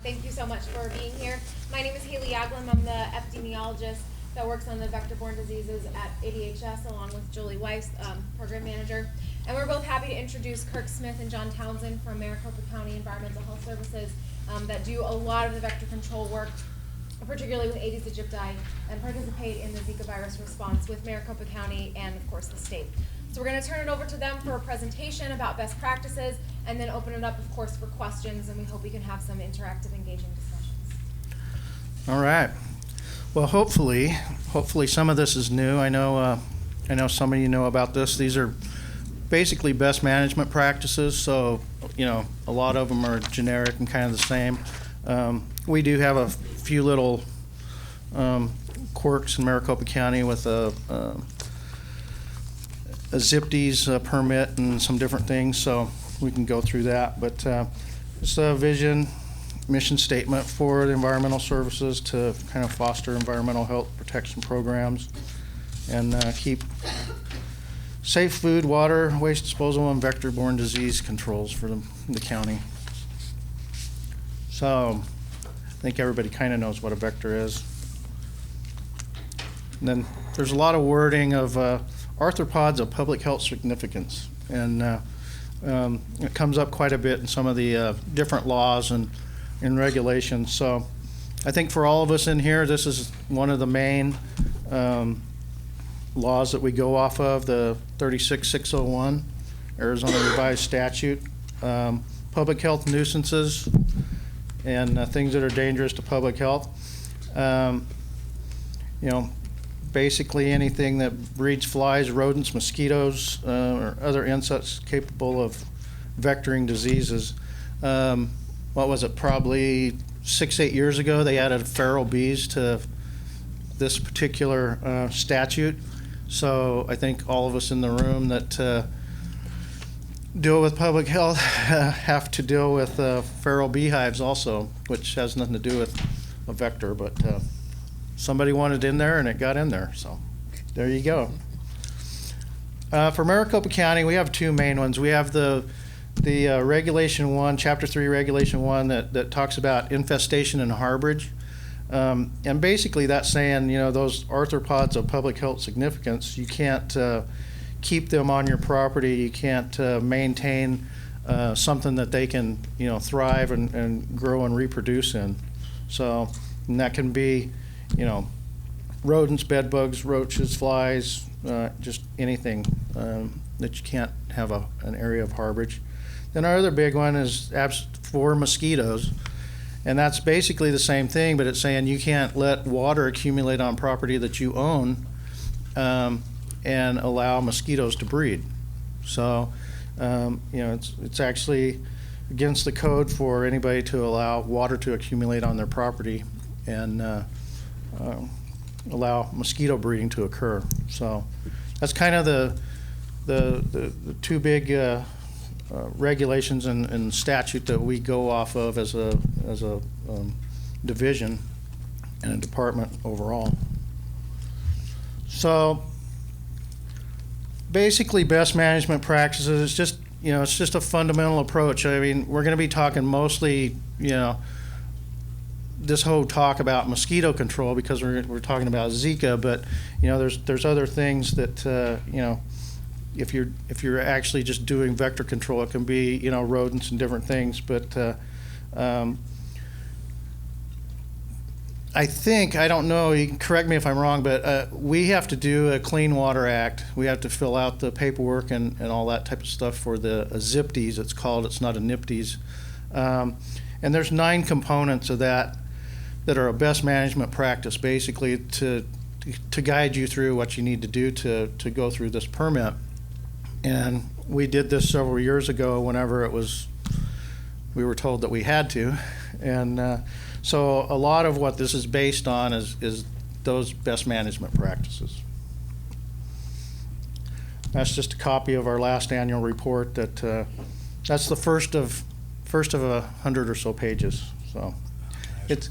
Thank you so much for being here. My name is HAYLEY YAGLOM. I'm the epidemiologist that works on the vector-borne diseases at ADHS, along with Julie Weiss, program manager. And we're both happy to introduce KIRK Smith and John Townsend from Maricopa County Environmental Health Services that do a lot of the vector control work, particularly with Aedes aegypti, and participate in the Zika virus response with Maricopa County and, of course, the state. So we're going to turn it over to them for a presentation about best practices, and then open it up, of course, for questions, and we hope we can have some interactive, engaging discussions. All right. Well, hopefully some of this is new. I know some of you know about this. These are basically best management practices, so a lot of them are generic and kind of the same. We do have a few little quirks in Maricopa County with a ZIPDs permit and some different things, so we can go through that. But it's a vision, mission statement for the environmental services to kind of foster environmental health protection programs and keep safe food, water, waste disposal, and vector-borne disease controls for the county. So I think everybody kind of knows what a vector is. And then there's a lot of wording of arthropods of public health significance, and it comes up quite a bit in some of the different laws and regulations. So I think for all of us in here, this is one of the main laws that we go off of, the 36601 Arizona Revised Statute. Public health nuisances and things that are dangerous to public health. Basically anything that breeds flies, rodents, mosquitoes, or other insects capable of vectoring diseases. What was it, probably 6-8 years ago, they added feral bees to this particular statute. So I think all of us in the room that deal with public health have to deal with feral beehives also, which has nothing to do with a vector, but somebody wanted in there and it got in there, so there you go. For Maricopa County, we have two main ones. We have the Regulation 1, Chapter 3 Regulation 1 that talks about infestation and harborage. And basically that's saying, those arthropods of public health significance, you can't keep them on your property. You can't maintain something that they can, thrive and grow and reproduce in. So, and that can be, rodents, bed bugs, roaches, flies, just anything that you can't have an area of harborage. Then our other big one is for mosquitoes. And that's basically the same thing, but it's saying you can't let water accumulate on property that you own and allow mosquitoes to breed. So, it's actually against the code for anybody to allow water to accumulate on their property and allow mosquito breeding to occur. So that's kind of the two big regulations and statute that we go off of as a division and a department overall. So basically best management practices, it's just a fundamental approach. I mean, we're going to be talking mostly, this whole talk about mosquito control because we're talking about Zika, but there's other things that if you're actually just doing vector control, it can be rodents and different things. But I don't know, you can correct me if I'm wrong, but we have to do a Clean Water Act. We have to fill out the paperwork and all that type of stuff for the ZIPDs, it's called. It's not a NIPDs. And there's 9 components of that are a best management practice, basically to guide you through what you need to do to go through this permit. And we did this several years ago whenever we were told that we had to. And so a lot of what this is based on is those best management practices. That's just a copy of our last annual report that's the first of 100 or so pages. So it's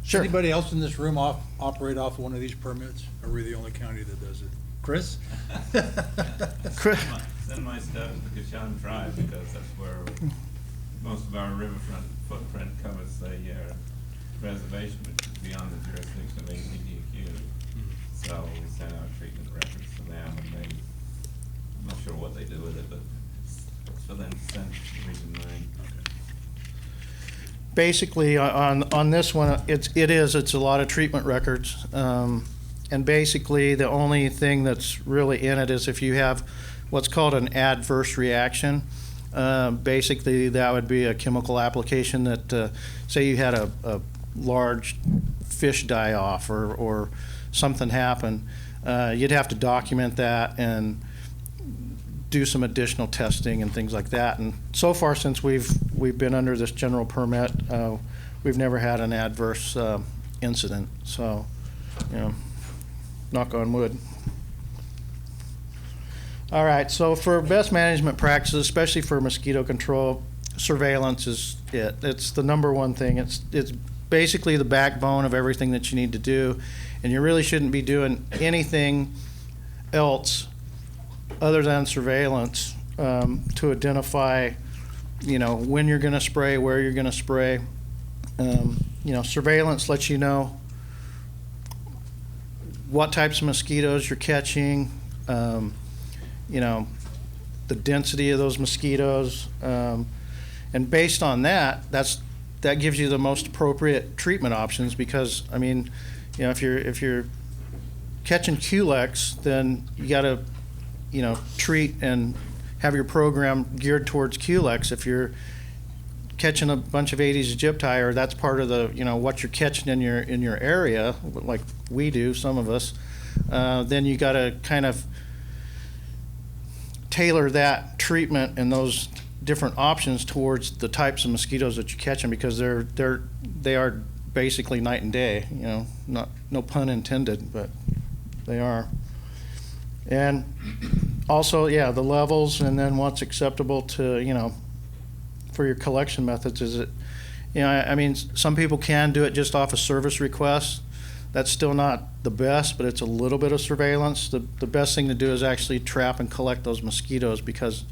Sure. Anybody else in this room operate off one of these permits? Or are we the only county that does it? Chris? Chris. Send my stuff to Kashan Tribe because that's where most of our riverfront footprint covers the reservation, which is beyond the jurisdiction of APDQ. So we send out treatment records to them, and they, I'm not sure what they do with it, but it's for them to send to Region 9. Basically, on this one, it's a lot of treatment records. And basically, the only thing that's really in it is if you have what's called an adverse reaction. Basically, that would be a chemical application that, say you had a large fish die off or something happen, you'd have to document that and do some additional testing and things like that. And so far, since we've been under this general permit, we've never had an adverse incident. So, you know, knock on wood. All right, so for best management practices, especially for mosquito control, surveillance is it. It's the number one thing. It's basically the backbone of everything that you need to do, and you really shouldn't be doing anything else other than surveillance to identify, you know, when you're going to spray, where you're going to spray. You know, surveillance lets you know what types of mosquitoes you're catching. You know, the density of those mosquitoes, and based on that, that gives you the most appropriate treatment options. Because I mean, you know, if you're catching Culex, then you got to, you know, treat and have your program geared towards Culex. If you're catching a bunch of Aedes aegypti, or that's part of the, you know, what you're catching in your area, like we do, some of us, then you got to kind of tailor that treatment and those different options towards the types of mosquitoes that you're catching, because they are basically night and day. You know, no pun intended, but they are. And also, yeah, the levels, and then what's acceptable to, you know, for your collection methods. Is it, you know, I mean, some people can do it just off a service request. That's still not the best, but it's a little bit of surveillance. The best thing to do is actually trap and collect those mosquitoes, because,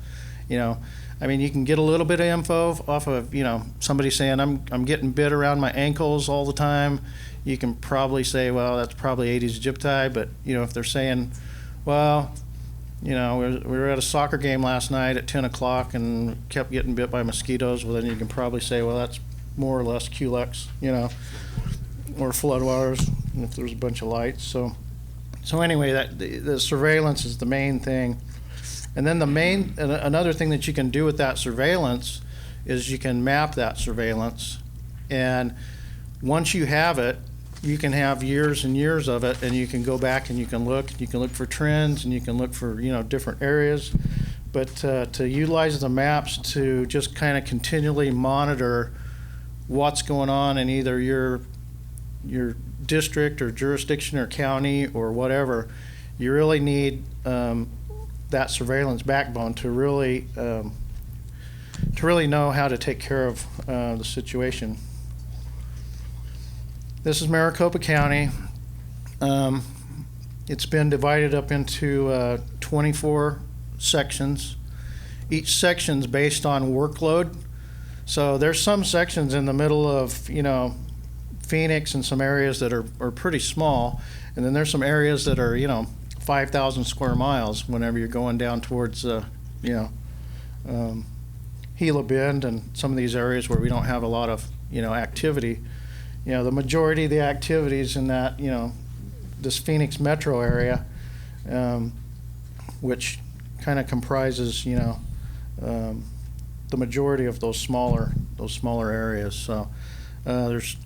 you know, I mean, you can get a little bit of info off of, you know, somebody saying, I'm getting bit around my ankles all the time. You can probably say, well, that's probably Aedes aegypti. But, you know, if they're saying, well, you know, we were at a soccer game last night at 10 o'clock and kept getting bit by mosquitoes, well, then you can probably say, well, that's more or less Culex, you know, or floodwaters if there's a bunch of lights. So anyway, the surveillance is the main thing. And then another thing that you can do with that surveillance is you can map that surveillance. And once you have it, you can have years and years of it, and you can go back and you can look for trends, and you can look for, you know, different areas. But to utilize the maps to just kind of continually monitor what's going on in either your district or jurisdiction or county or whatever, you really need that surveillance backbone to really know how to take care of the situation. This is Maricopa County. It's been divided up into 24 sections. Each section's based on workload. So there's some sections in the middle of, you know, Phoenix, and some areas that are pretty small, and then there's some areas that are, you know, 5,000 square miles whenever you're going down towards, you know, Gila Bend and some of these areas where we don't have a lot of, you know, activity. You know, the majority of the activities in that, you know, this Phoenix metro area, which kind of comprises, you know, the majority of those smaller areas. So there's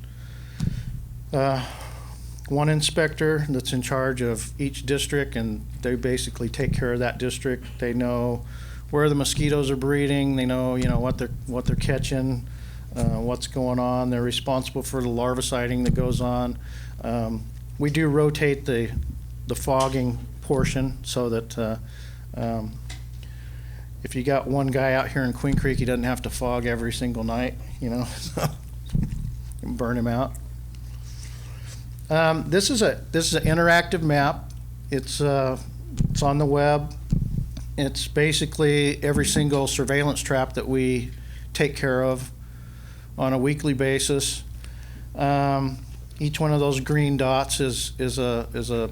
one inspector that's in charge of each district, and they basically take care of that district. They know where the mosquitoes are breeding. They know, you know, what they're catching, what's going on. They're responsible for the larviciding that goes on. We do rotate the fogging portion, so that if you got one guy out here in Queen Creek, he doesn't have to fog every single night, you know, burn him out. This is an interactive map. It's on the web. It's basically every single surveillance trap that we take care of. on a weekly basis. Each one of those green dots is a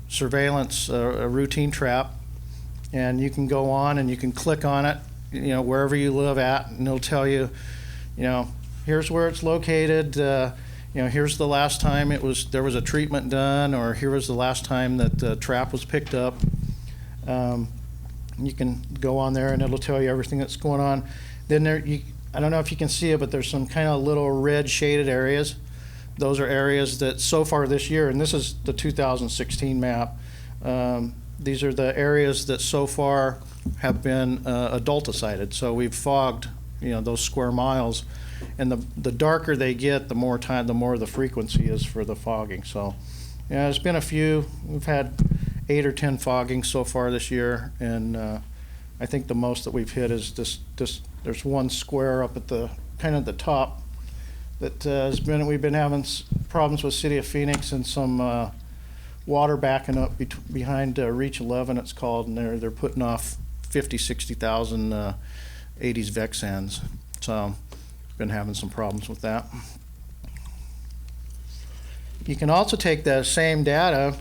surveillance, a routine trap, and you can go on and you can click on it, wherever you live at, and it'll tell you, here's where it's located. Here's the last time there was a treatment done, or here was the last time that the trap was picked up. You can go on there and it'll tell you everything that's going on. Then I don't know if you can see it, but there's some kind of little red shaded areas. Those are areas that so far this year, and this is the 2016 map, these are the areas that so far have been adulticited. So we've fogged, those square miles, and the darker they get, the more the frequency is for the fogging. So, there's been a few. We've had 8 or 10 foggings so far this year, and I think the most that we've hit is this. There's one square up at the kind of the top that we've been having problems with City of Phoenix and some water backing up behind Reach 11, it's called, and they're putting off 60,000 80s Vexans. So we've been having some problems with that. You can also take that same data,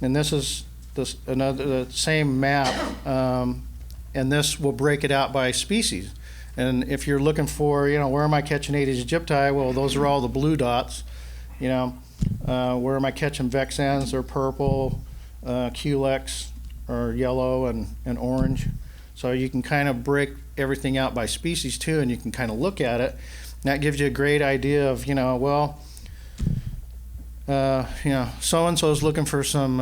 and this is the same map, and this will break it out by species. And if you're looking for, where am I catching Aedes aegypti? Well, those are all the blue dots. Where am I catching Vexans? They're purple. Culex are yellow and orange. So you can kind of break everything out by species too, and you can kind of look at it. And that gives you a great idea of, so-and-so is looking for some,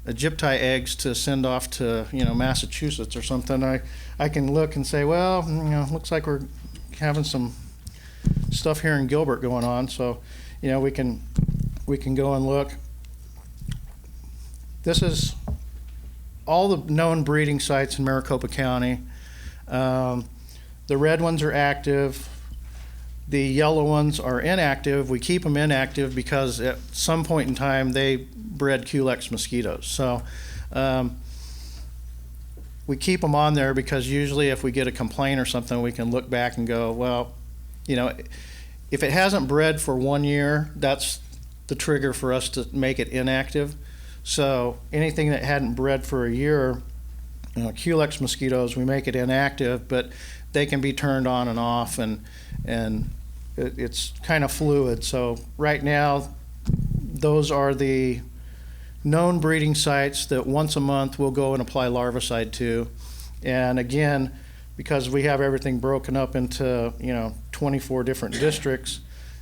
Aegypti eggs to send off to, Massachusetts or something. I can look and say, well, looks like we're having some stuff here in Gilbert going on. So, we can go and look. This is all the known breeding sites in Maricopa County. The red ones are active. The yellow ones are inactive. We keep them inactive because at some point in time they bred Culex mosquitoes. So we keep them on there because usually if we get a complaint or something, we can look back and go, well, if it hasn't bred for 1 year, that's the trigger for us to make it inactive. So anything that hadn't bred for a year, Culex mosquitoes, we make it inactive, but they can be turned on and off, and it's kind of fluid. So right now, those are the known breeding sites that once a month we'll go and apply larvicide to. And again, because we have everything broken up into 24 different districts,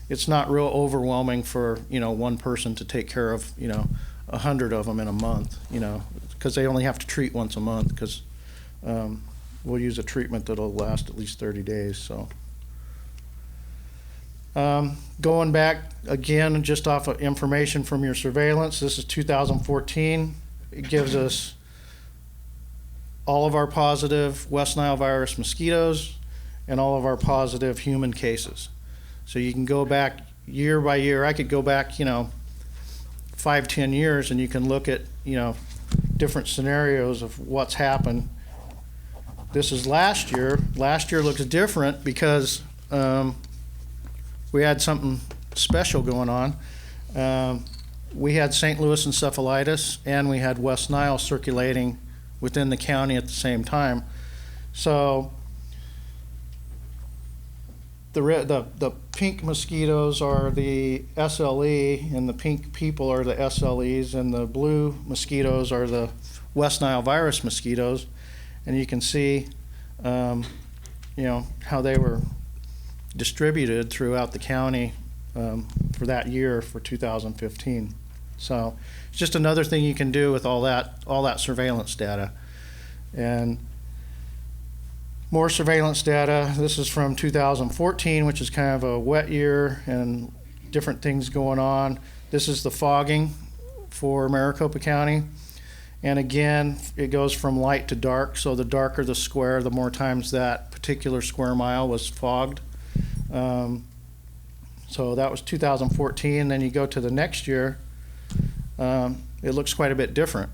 it's not real overwhelming for one person to take care of 100 of them in a month, because they only have to treat once a month, because we'll use a treatment that'll last at least 30 days. So going back again, just off of information from your surveillance, this is 2014. It gives us all of our positive West Nile virus mosquitoes and all of our positive human cases. So you can go back year by year. I could go back 5-10 years, and you can look at different scenarios of what's happened. This is last year. Last year looks different because we had something special going on. We had St. Louis encephalitis, and we had West Nile circulating within the county at the same time. So the pink mosquitoes are the SLE, and the pink people are the SLEs, and the blue mosquitoes are the West Nile virus mosquitoes. And you can see, how they were distributed throughout the county for that year, for 2015. So it's just another thing you can do with all that surveillance data. And more surveillance data. This is from 2014, which is kind of a wet year and different things going on. This is the fogging for Maricopa County. And again, it goes from light to dark. So the darker the square, the more times that particular square mile was fogged. So that was 2014. Then you go to the next year, it looks quite a bit different.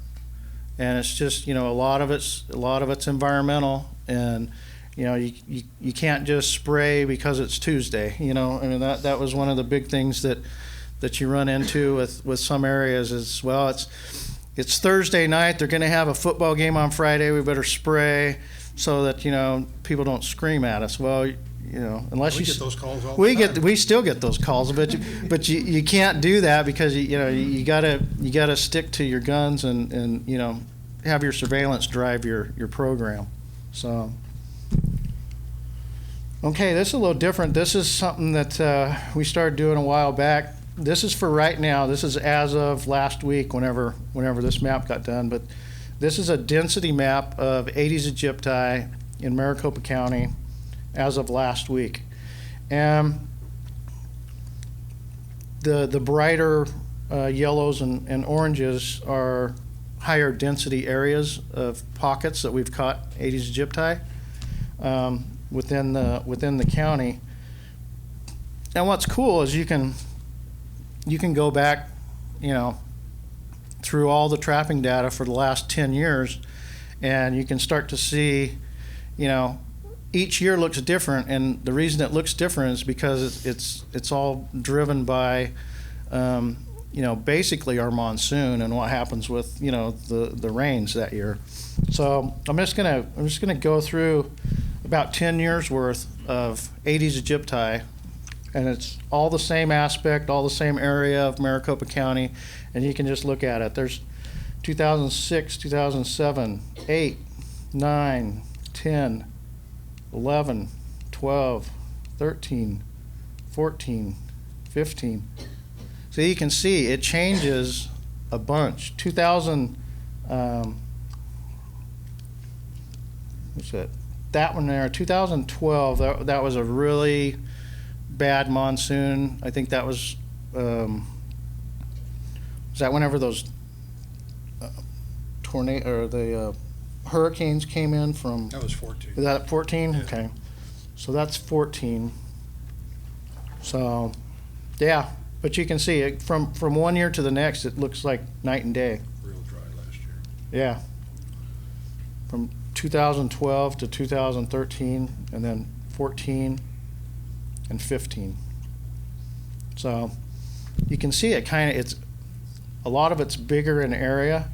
And it's just, a lot of it's environmental. And, You know, you can't just spray because it's Tuesday. You know, I mean that was one of the big things that you run into with some areas is, well, it's Thursday night. They're going to have a football game on Friday. We better spray so that, you know, people don't scream at us. Well, you know, unless We you get those calls all the time. we still get those calls, but you can't do that because you gotta stick to your guns and you know, have your surveillance drive your program. So okay, this is a little different. This is something that we started doing a while back. This is for right now. This is as of last week, whenever this map got done. But this is a density map of Aedes aegypti in Maricopa County as of last week. And the brighter yellows and oranges are higher density areas of pockets that we've caught Aedes aegypti within the county. And what's cool is you can go back, you know, through all the trapping data for the last 10 years, and you can start to see, you know, each year looks different, and the reason it looks different is because it's all driven by, you know, basically our monsoon and what happens with, you know, the rains that year. So I'm just gonna go through about 10 years worth of Aedes aegypti, and it's all the same aspect, all the same area of Maricopa County, and you can just look at it. There's 2006, 2007, 8, 9, 10, 11, 12, 13, 14, 15. So you can see it changes a bunch. 2000, what's that? That one there, 2012, that was a really bad monsoon. I think that was that whenever those tornado or the hurricanes came in from? That was 14. Is that 14? Yeah. Okay, so that's 14. So, yeah, but you can see it from one year to the next. It looks like night and day. Real dry last year. Yeah, from 2012 to 2013, and then 14 and 15. So you can see it it's a lot of it's bigger in area,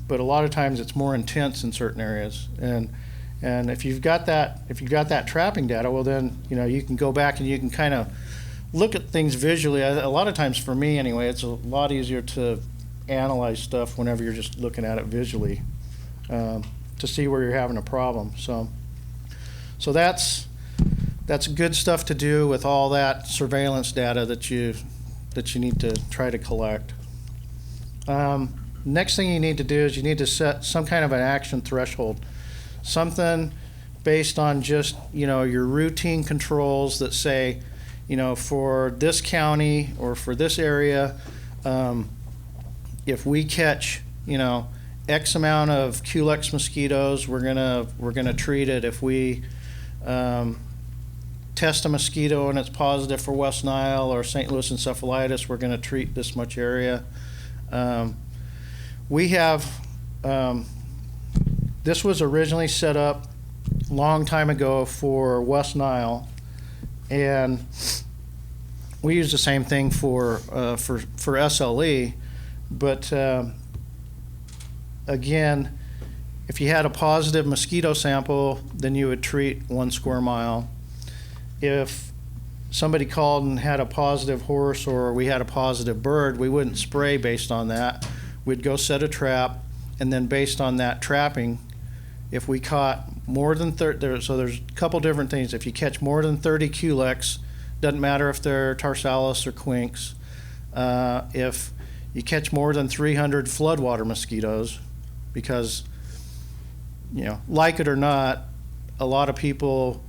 but a lot of times it's more intense in certain areas. And if you've got that trapping data, well then, you know, you can go back and you can kind of look at things visually. A lot of times for me anyway, it's a lot easier to analyze stuff whenever you're just looking at it visually, to see where you're having a problem. So that's good stuff to do with all that surveillance data that you need to try to collect. Next thing you need to do is you need to set some kind of an action threshold, something based on just, you know, your routine controls that say, you know, for this county or for this area, if we catch, you know, X amount of Culex mosquitoes, we're gonna treat it. If we test a mosquito and it's positive for West Nile or St. Louis encephalitis, we're gonna treat this much area. We have, this was originally set up a long time ago for West Nile, and we use the same thing for SLE, but again, if you had a positive mosquito sample, then you would treat 1 square mile. If somebody called and had a positive horse or we had a positive bird, we wouldn't spray based on that. We'd go set a trap, and then based on that trapping, if we caught more than 30, so there's a couple different things. If you catch more than 30 Culex, doesn't matter if they're tarsalis or quinks. If you catch more than 300 floodwater mosquitoes, because, you know, like it or not, a lot of people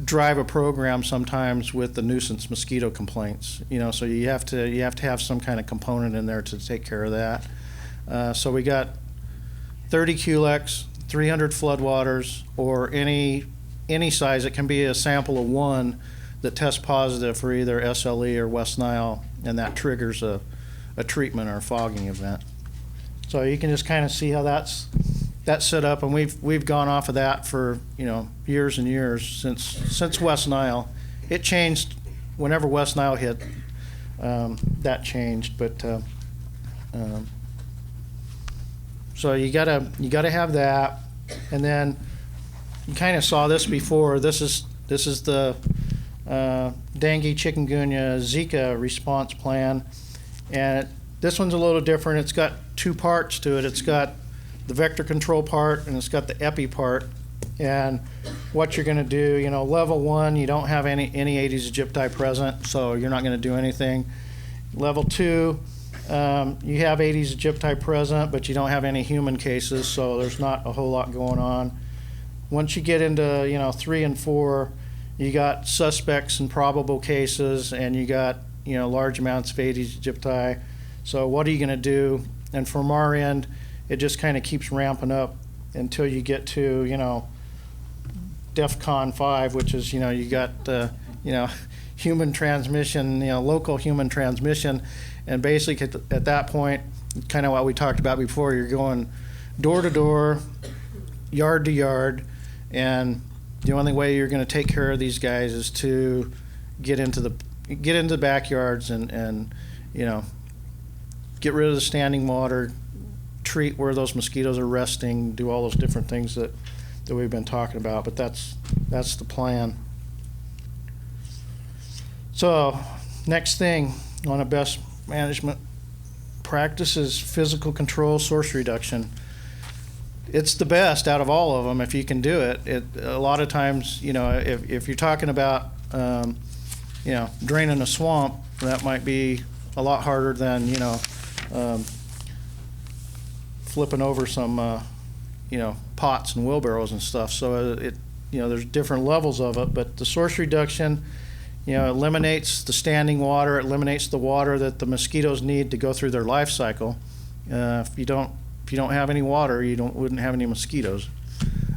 drive a program sometimes with the nuisance mosquito complaints, you know, so you have to have some kind of component in there to take care of that. So we got 30 Culex, 300 floodwaters, or any size. It can be a sample of 1 that tests positive for either SLE or West Nile, and that triggers a treatment or a fogging event. So you can just kind of see how that's that's set up, and we've gone off of that for, you know, years and years since West Nile. It changed whenever West Nile hit. That changed, but so you gotta have that, and then you kind of saw this before. This is the dengue, chikungunya, Zika response plan, and this one's a little different. It's got two parts to it. It's got the vector control part, and it's got the epi part. And what you're going to do, you know, level 1, you don't have any Aedes aegypti present, so you're not going to do anything. Level 2, you have Aedes aegypti present, but you don't have any human cases, so there's not a whole lot going on. Once you get into, you know, 3 and 4, you got suspects and probable cases, and you got, you know, large amounts of Aedes aegypti. So what are you going to do? And from our end, it just kind of keeps ramping up until you get to, you know, DEFCON 5, which is, you know, you got, you know, human transmission, you know, local human transmission. And basically at that point, kind of what we talked about before, you're going door to door, yard to yard, and the only way you're going to take care of these guys is to get into the backyards and you know, get rid of the standing water, treat where those mosquitoes are resting, do all those different things that we've been talking about. But that's the plan. So next thing on a best management practice is physical control, source reduction. It's the best out of all of them if you can do it. A lot of times, you know, if you're talking about, you know, draining a swamp, that might be a lot harder than, you know, flipping over some, you know, pots and wheelbarrows and stuff. So you know, there's different levels of it, but the source reduction, you know, eliminates the standing water, it eliminates the water that the mosquitoes need to go through their life cycle. If you don't have any water, you wouldn't have any mosquitoes.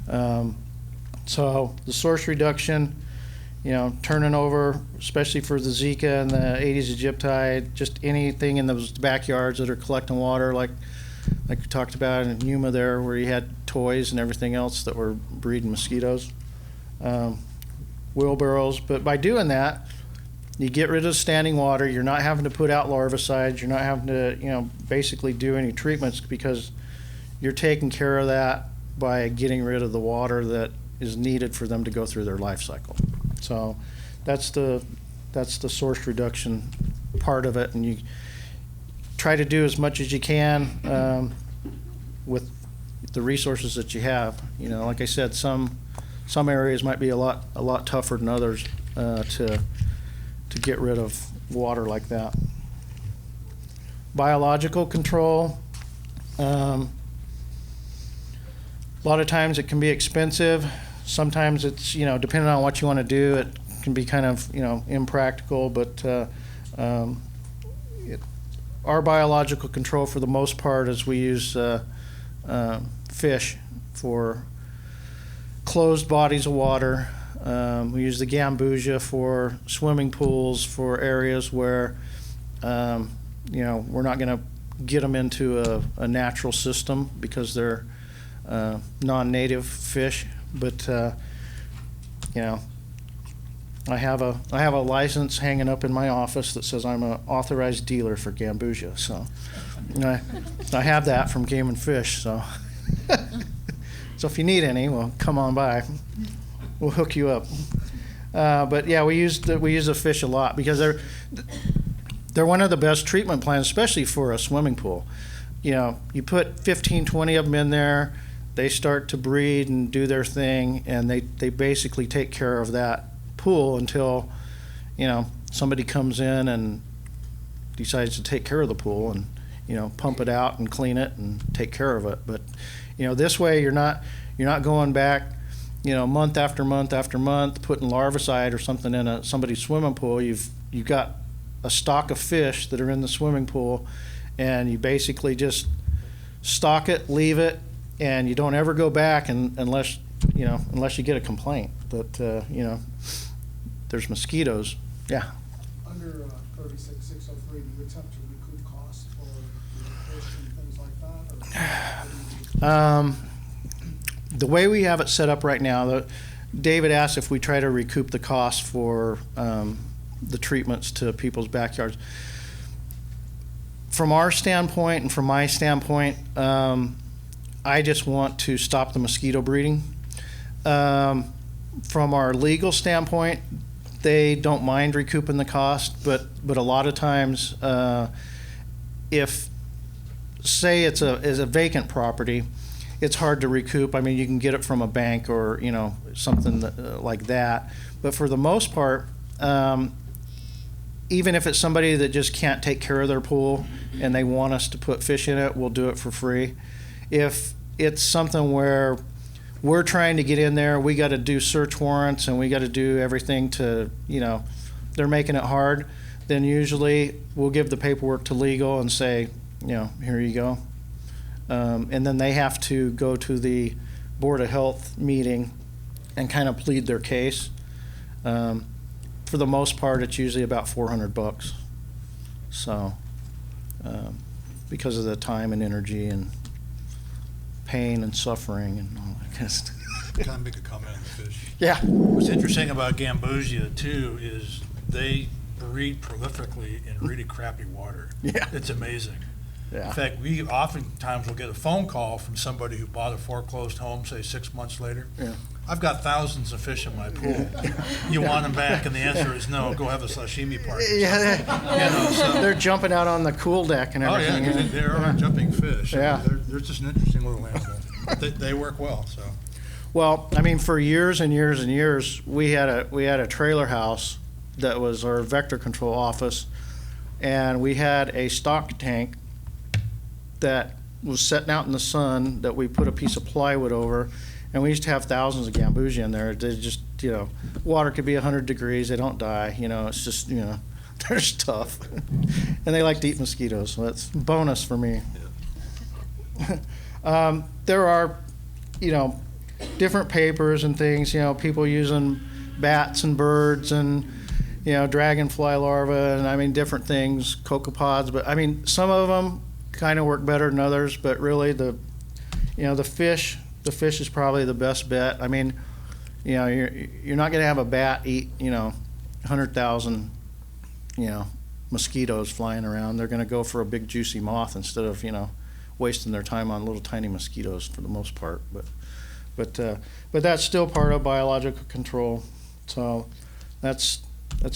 So the source reduction, you know, turning over, especially for the Zika and the Aedes aegypti, just anything in those backyards that are collecting water, like we talked about in Yuma there, where you had toys and everything else that were breeding mosquitoes. Wheelbarrows, but by doing that, you get rid of standing water. You're not having to put out larvicides. You're not having to, you know, basically do any treatments, because you're taking care of that by getting rid of the water that is needed for them to go through their life cycle. So that's the source reduction part of it, and you try to do as much as you can with the resources that you have. You know, like I said, some areas might be a lot tougher than others to get rid of water like that. Biological control. A lot of times it can be expensive. Sometimes it's, you know, depending on what you want to do, it can be kind of, you know, impractical, but our biological control for the most part is we use fish for closed bodies of water. We use the gambusia for swimming pools, for areas where, you know, we're not going to get them into a natural system because they're non-native fish. But you know, I have a license hanging up in my office that says I'm an authorized dealer for gambusia. So I have that from Game and Fish. So so if you need any, well, come on by. We'll hook you up. But yeah, we use the fish a lot because they're one of the best treatment plans, especially for a swimming pool. You know, you put 15, 20 of them in there, they start to breed and do their thing, and they basically take care of that pool until, you know, somebody comes in and decides to take care of the pool and, you know, pump it out and clean it and take care of it. But, you know, this way you're not going back, you know, month after month after month, putting larvicide or something in somebody's swimming pool. You've got a stock of fish that are in the swimming pool, and you basically just stock it, leave it, and you don't ever go back unless you get a complaint that you know, there's mosquitoes. Yeah. Under 36603, do you attempt to recoup costs for fish and things like that? Or the way we have it set up right now, David asked if we try to recoup the cost for the treatments to people's backyards. From our standpoint and from my standpoint, I just want to stop the mosquito breeding. From our legal standpoint, they don't mind recouping the cost, but a lot of times, if say it's a vacant property, it's hard to recoup. I mean, you can get it from a bank or something like that. But for the most part, even if it's somebody that just can't take care of their pool and they want us to put fish in it, we'll do it for free. If it's something where we're trying to get in there, we got to do search warrants and we got to do everything to, they're making it hard, then usually we'll give the paperwork to legal and say, here you go. And then they have to go to the Board of Health meeting and kind of plead their case. For the most part, it's usually about $400. So, because of the time and energy and pain and suffering and all that kind of stuff. Can I make a comment on the fish? Yeah. What's interesting about Gambusia too is they breed prolifically in really crappy water. Yeah. It's amazing. Yeah. In fact, we oftentimes will get a phone call from somebody who bought a foreclosed home, say 6 months later. Yeah. I've got thousands of fish in my pool. You want them back? And the answer is no. Go have a sashimi party. Yeah, So, they're jumping out on the cool deck and oh yeah, everything. 'cause they are jumping fish. Yeah. They're just an interesting little animal. They work well. So. Well, I mean, for years and years and years, we had a trailer house that was our vector control office, and we had a stock tank that was sitting out in the sun that we put a piece of plywood over, and we used to have thousands of gambusia in there. They just, water could be 100 degrees, they don't die, it's just, they're just tough. And they like to eat mosquitoes, so that's a bonus for me. There are, different papers and things, people using bats and birds and, dragonfly larvae and, I mean, different things, cocopods, but, I mean, some of them kind of work better than others, but really the fish is probably the best bet. I mean, you're not going to have a bat eat, 100,000, mosquitoes flying around. They're going to go for a big juicy moth instead of, wasting their time on little tiny mosquitoes for the most part. But that's still part of biological control. So that's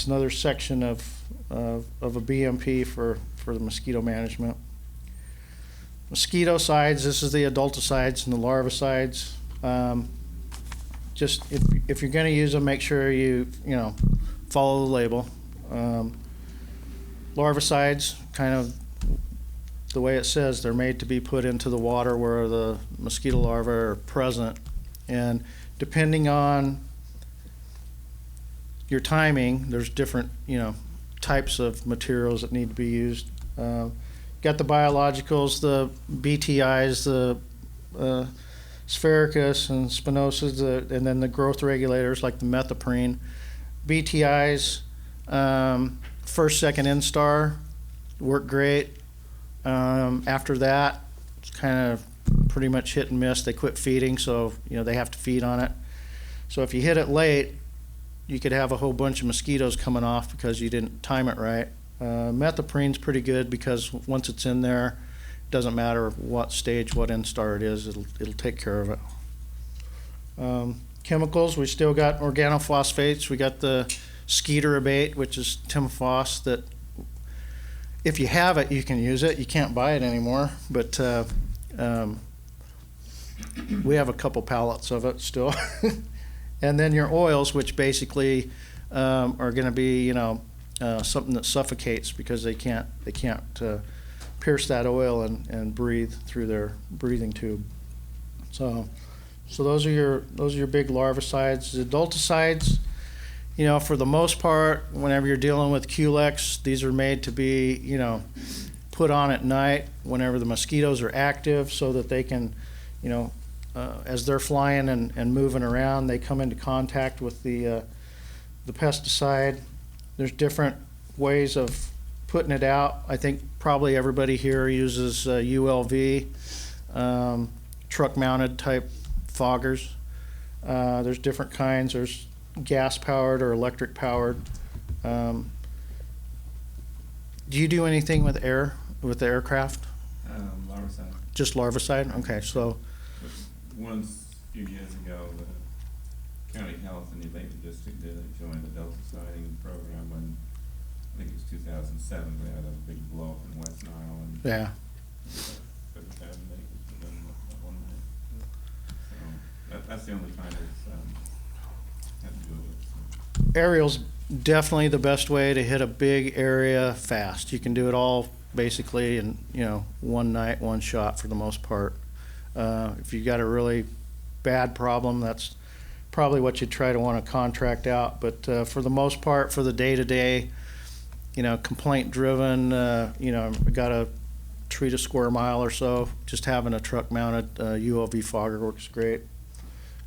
another section of a BMP for the mosquito management. Mosquiticides, this is the adulticides and the larvicides. Just if you're going to use them, make sure you follow the label. Larvicides, kind of the way it says, they're made to be put into the water where the mosquito larvae are present, and depending on your timing, there's different types of materials that need to be used. Got the biologicals, the BTIs, the sphericus and spinosas, and then the growth regulators like the methoprene. BTIs, first, second instar, work great. After that, it's kind of pretty much hit and miss. They quit feeding, so they have to feed on it. So if you hit it late, you could have a whole bunch of mosquitoes coming off because you didn't time it right. Methoprene's pretty good because once it's in there, it doesn't matter what stage, what instar it is, it'll take care of it. Chemicals, we still got organophosphates. We got the skeeter abate, which is Timofos, that if you have it, you can use it. You can't buy it anymore, but we have a couple pallets of it still. And then your oils, which basically are going to be, something that suffocates because they can't pierce that oil and breathe through their breathing tube. So those are your big larvicides. The adulticides, for the most part, whenever you're dealing with Culex, these are made to be, put on at night whenever the mosquitoes are active, so that they can, as they're flying and moving around, they come into contact with the pesticide. There's different ways of putting it out. I think probably everybody here uses ULV, truck-mounted type foggers. There's different kinds. There's gas powered or electric powered. Do you do anything with the aircraft? Larvicide. Just larvicide? Okay, so Once, a few years ago, the county health and the abatement district did join the Delta siding program when, I think it was 2007, we had a big blow up in West Nile and yeah. 57 acres and then that one night. So that's the only time it's had to do with it. So. Aerial's definitely the best way to hit a big area fast. You can do it all basically in, one night, one shot for the most part. If you got a really bad problem, that's probably what you try to want to contract out. But for the most part, for the day-to-day, complaint driven, got to treat a square mile or so, just having a truck mounted ULV fogger works great.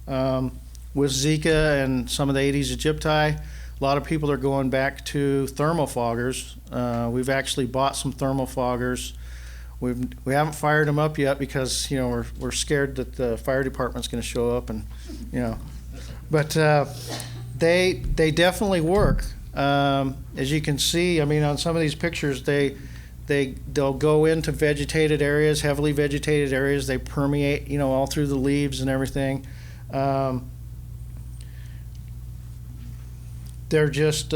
With Zika and some of the Aedes aegypti, a lot of people are going back to thermal foggers. We've actually bought some thermal foggers. We haven't fired them up yet because we're scared that the fire department's going to show up and but they definitely work. As you can see, on some of these pictures, they'll go into vegetated areas, heavily vegetated areas. They permeate all through the leaves and everything. They're just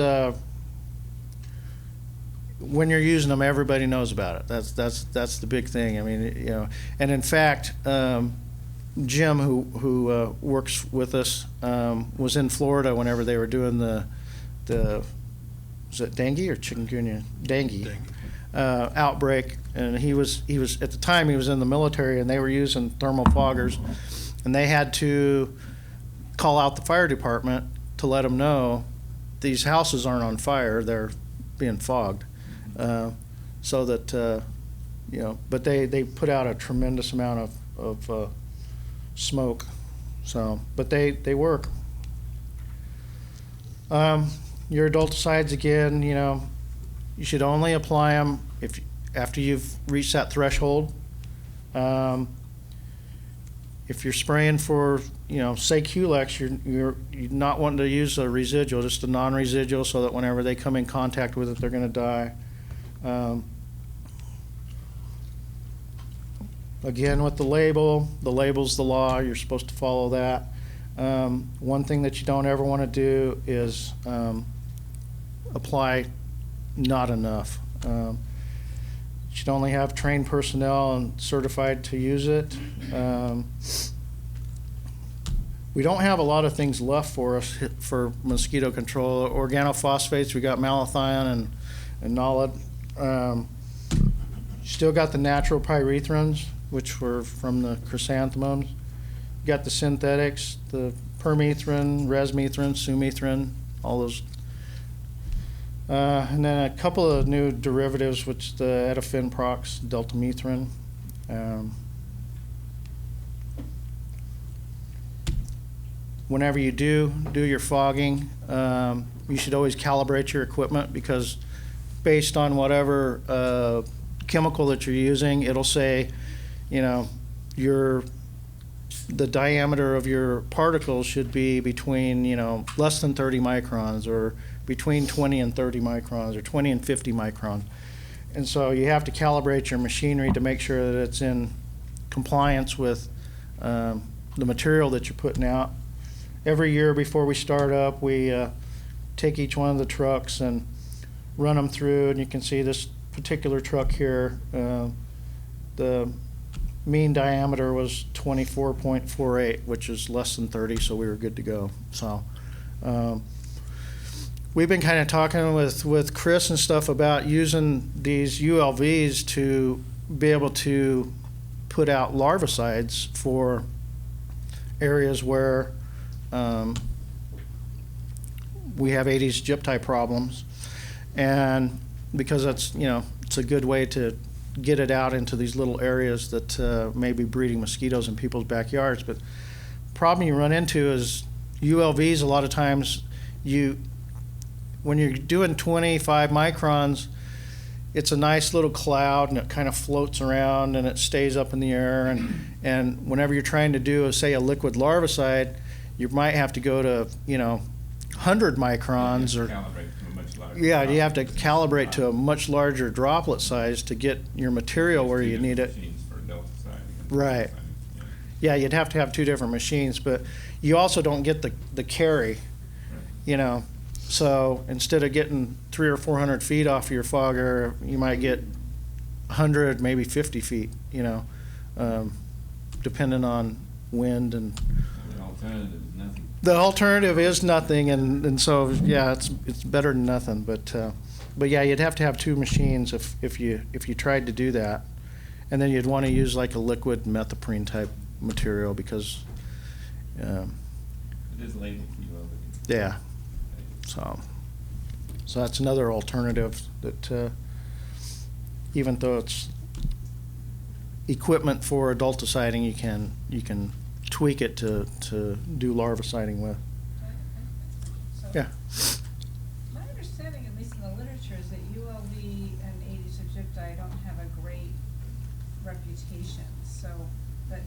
when you're using them, everybody knows about it. That's the big thing. And in fact, Jim, who works with us, was in Florida whenever they were doing the was it dengue or chikungunya? Dengue. Outbreak, and he was at the time he was in the military, and they were using thermal foggers, and they had to call out the fire department to let them know these houses aren't on fire, they're being fogged. So that but they put out a tremendous amount of smoke. So, but they work. Your adulticides, again, you should only apply them after you've reached that threshold. If you're spraying for, say Culex, you're not wanting to use a residual, just a non-residual, so that whenever they come in contact with it, they're going to die. Again, with the label's the law. You're supposed to follow that. One thing that you don't ever want to do is apply not enough. You should only have trained personnel and certified to use it. We don't have a lot of things left for us for mosquito control. Organophosphates, we got malathion and nolid. Still got the natural pyrethrins, which were from the chrysanthemums. You got the synthetics, the permethrin, resmethrin, sumethrin, all those. And then a couple of new derivatives, which the etafenprox, deltamethrin. Whenever you do your fogging, you should always calibrate your equipment, because based on whatever chemical that you're using, it'll say, the diameter of your particles should be between, less than 30 microns, or between 20 and 30 microns, or 20 and 50 microns. And so you have to calibrate your machinery to make sure that it's in compliance with the material that you're putting out. Every year before we start up, we take each one of the trucks and run them through, and you can see this particular truck here, the mean diameter was 24.48, which is less than 30, so we were good to go. So we've been kind of talking with Chris and stuff about using these ULVs to be able to put out larvicides for areas where we have Aedes aegypti problems, and because that's, it's a good way to get it out into these little areas that may be breeding mosquitoes in people's backyards. But the problem you run into is ULVs, a lot of times when you're doing 25 microns, it's a nice little cloud, and it kind of floats around and it stays up in the air. And whenever you're trying to do, say, a liquid larvicide, you might have to go to, 100 microns or. Calibrate to a much larger. Yeah, you have to calibrate to a much larger droplet size to get your material where you need it. Machines for delta siding and Right. delta siding, Yeah, you'd have to have two different machines, but you also don't get the carry, So instead of getting 300 or 400 feet off your fogger, you might get 100, maybe 50 feet, depending on wind and. The alternative is nothing. The alternative is nothing, and so, yeah, it's better than nothing, but yeah, you'd have to have two machines if you tried to do that. And then you'd want to use like a liquid methoprene type material because, It is labeled ULV. yeah, so that's another alternative that, even though it's equipment for adulticiding, you can tweak it to do larviciding with. So, Yeah. my understanding, at least in the literature, is that ULV and Aedes aegypti don't have a great reputation. So that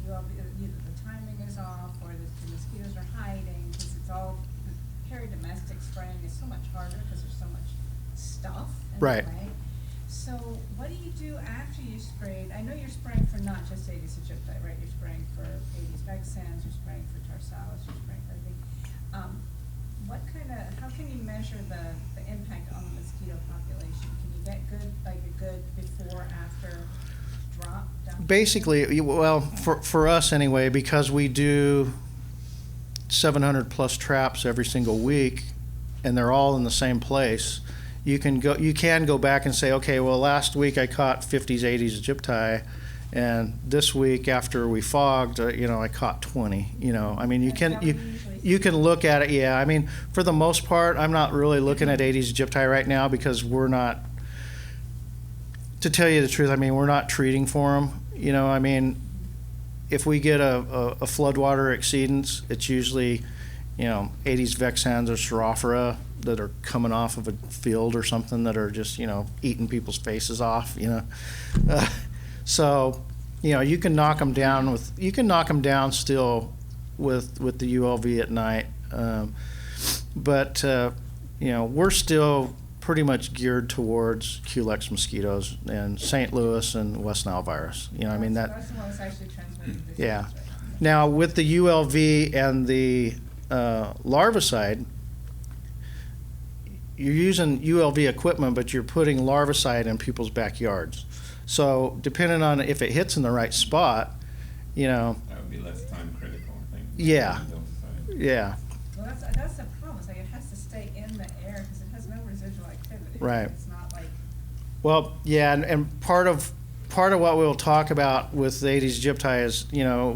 ULV, either the timing is off or the mosquitoes are hiding, because it's all, the peri-domestic spraying is so much harder because there's so much stuff in the Right. way. So what do you do after you sprayed? I know you're spraying for not just Aedes aegypti, right? You're spraying for Aedes vexans, you're spraying for tarsalis, you're spraying for everything. How can you measure the impact on the mosquito population? Can you get a good before, after drop down? Basically, well, for us anyway, because we do 700 plus traps every single week, and they're all in the same place, you can go back and say, okay, well, last week I caught 50 Aedes aegypti, and this week after we fogged, I caught 20. I mean, Is that what you usually you can look at it. Yeah, I mean, for the most part, I'm not really looking at Aedes aegypti right now because we're not. To tell you the truth, I mean, we're not treating for them. I mean, if we get a floodwater exceedance, it's usually, Aedes vexans or Staurophora that are coming off of a field or something that are just, eating people's faces off, So, you can knock them down still with the ULV at night. But we're still pretty much geared towards Culex mosquitoes and St. Louis and West Nile virus. I mean that. That's the one that's actually transmitted this Yeah. right? Now with the ULV and the larvicide, you're using ULV equipment, but you're putting larvicide in people's backyards. So depending on if it hits in the right spot, That would be less time critical, I think. Yeah. than delta siding. yeah, Well, that's the problem, it's like it has to stay in the air because it has no residual activity. Right. It's not like, well, yeah, and part of what we'll talk about with the Aedes aegypti is,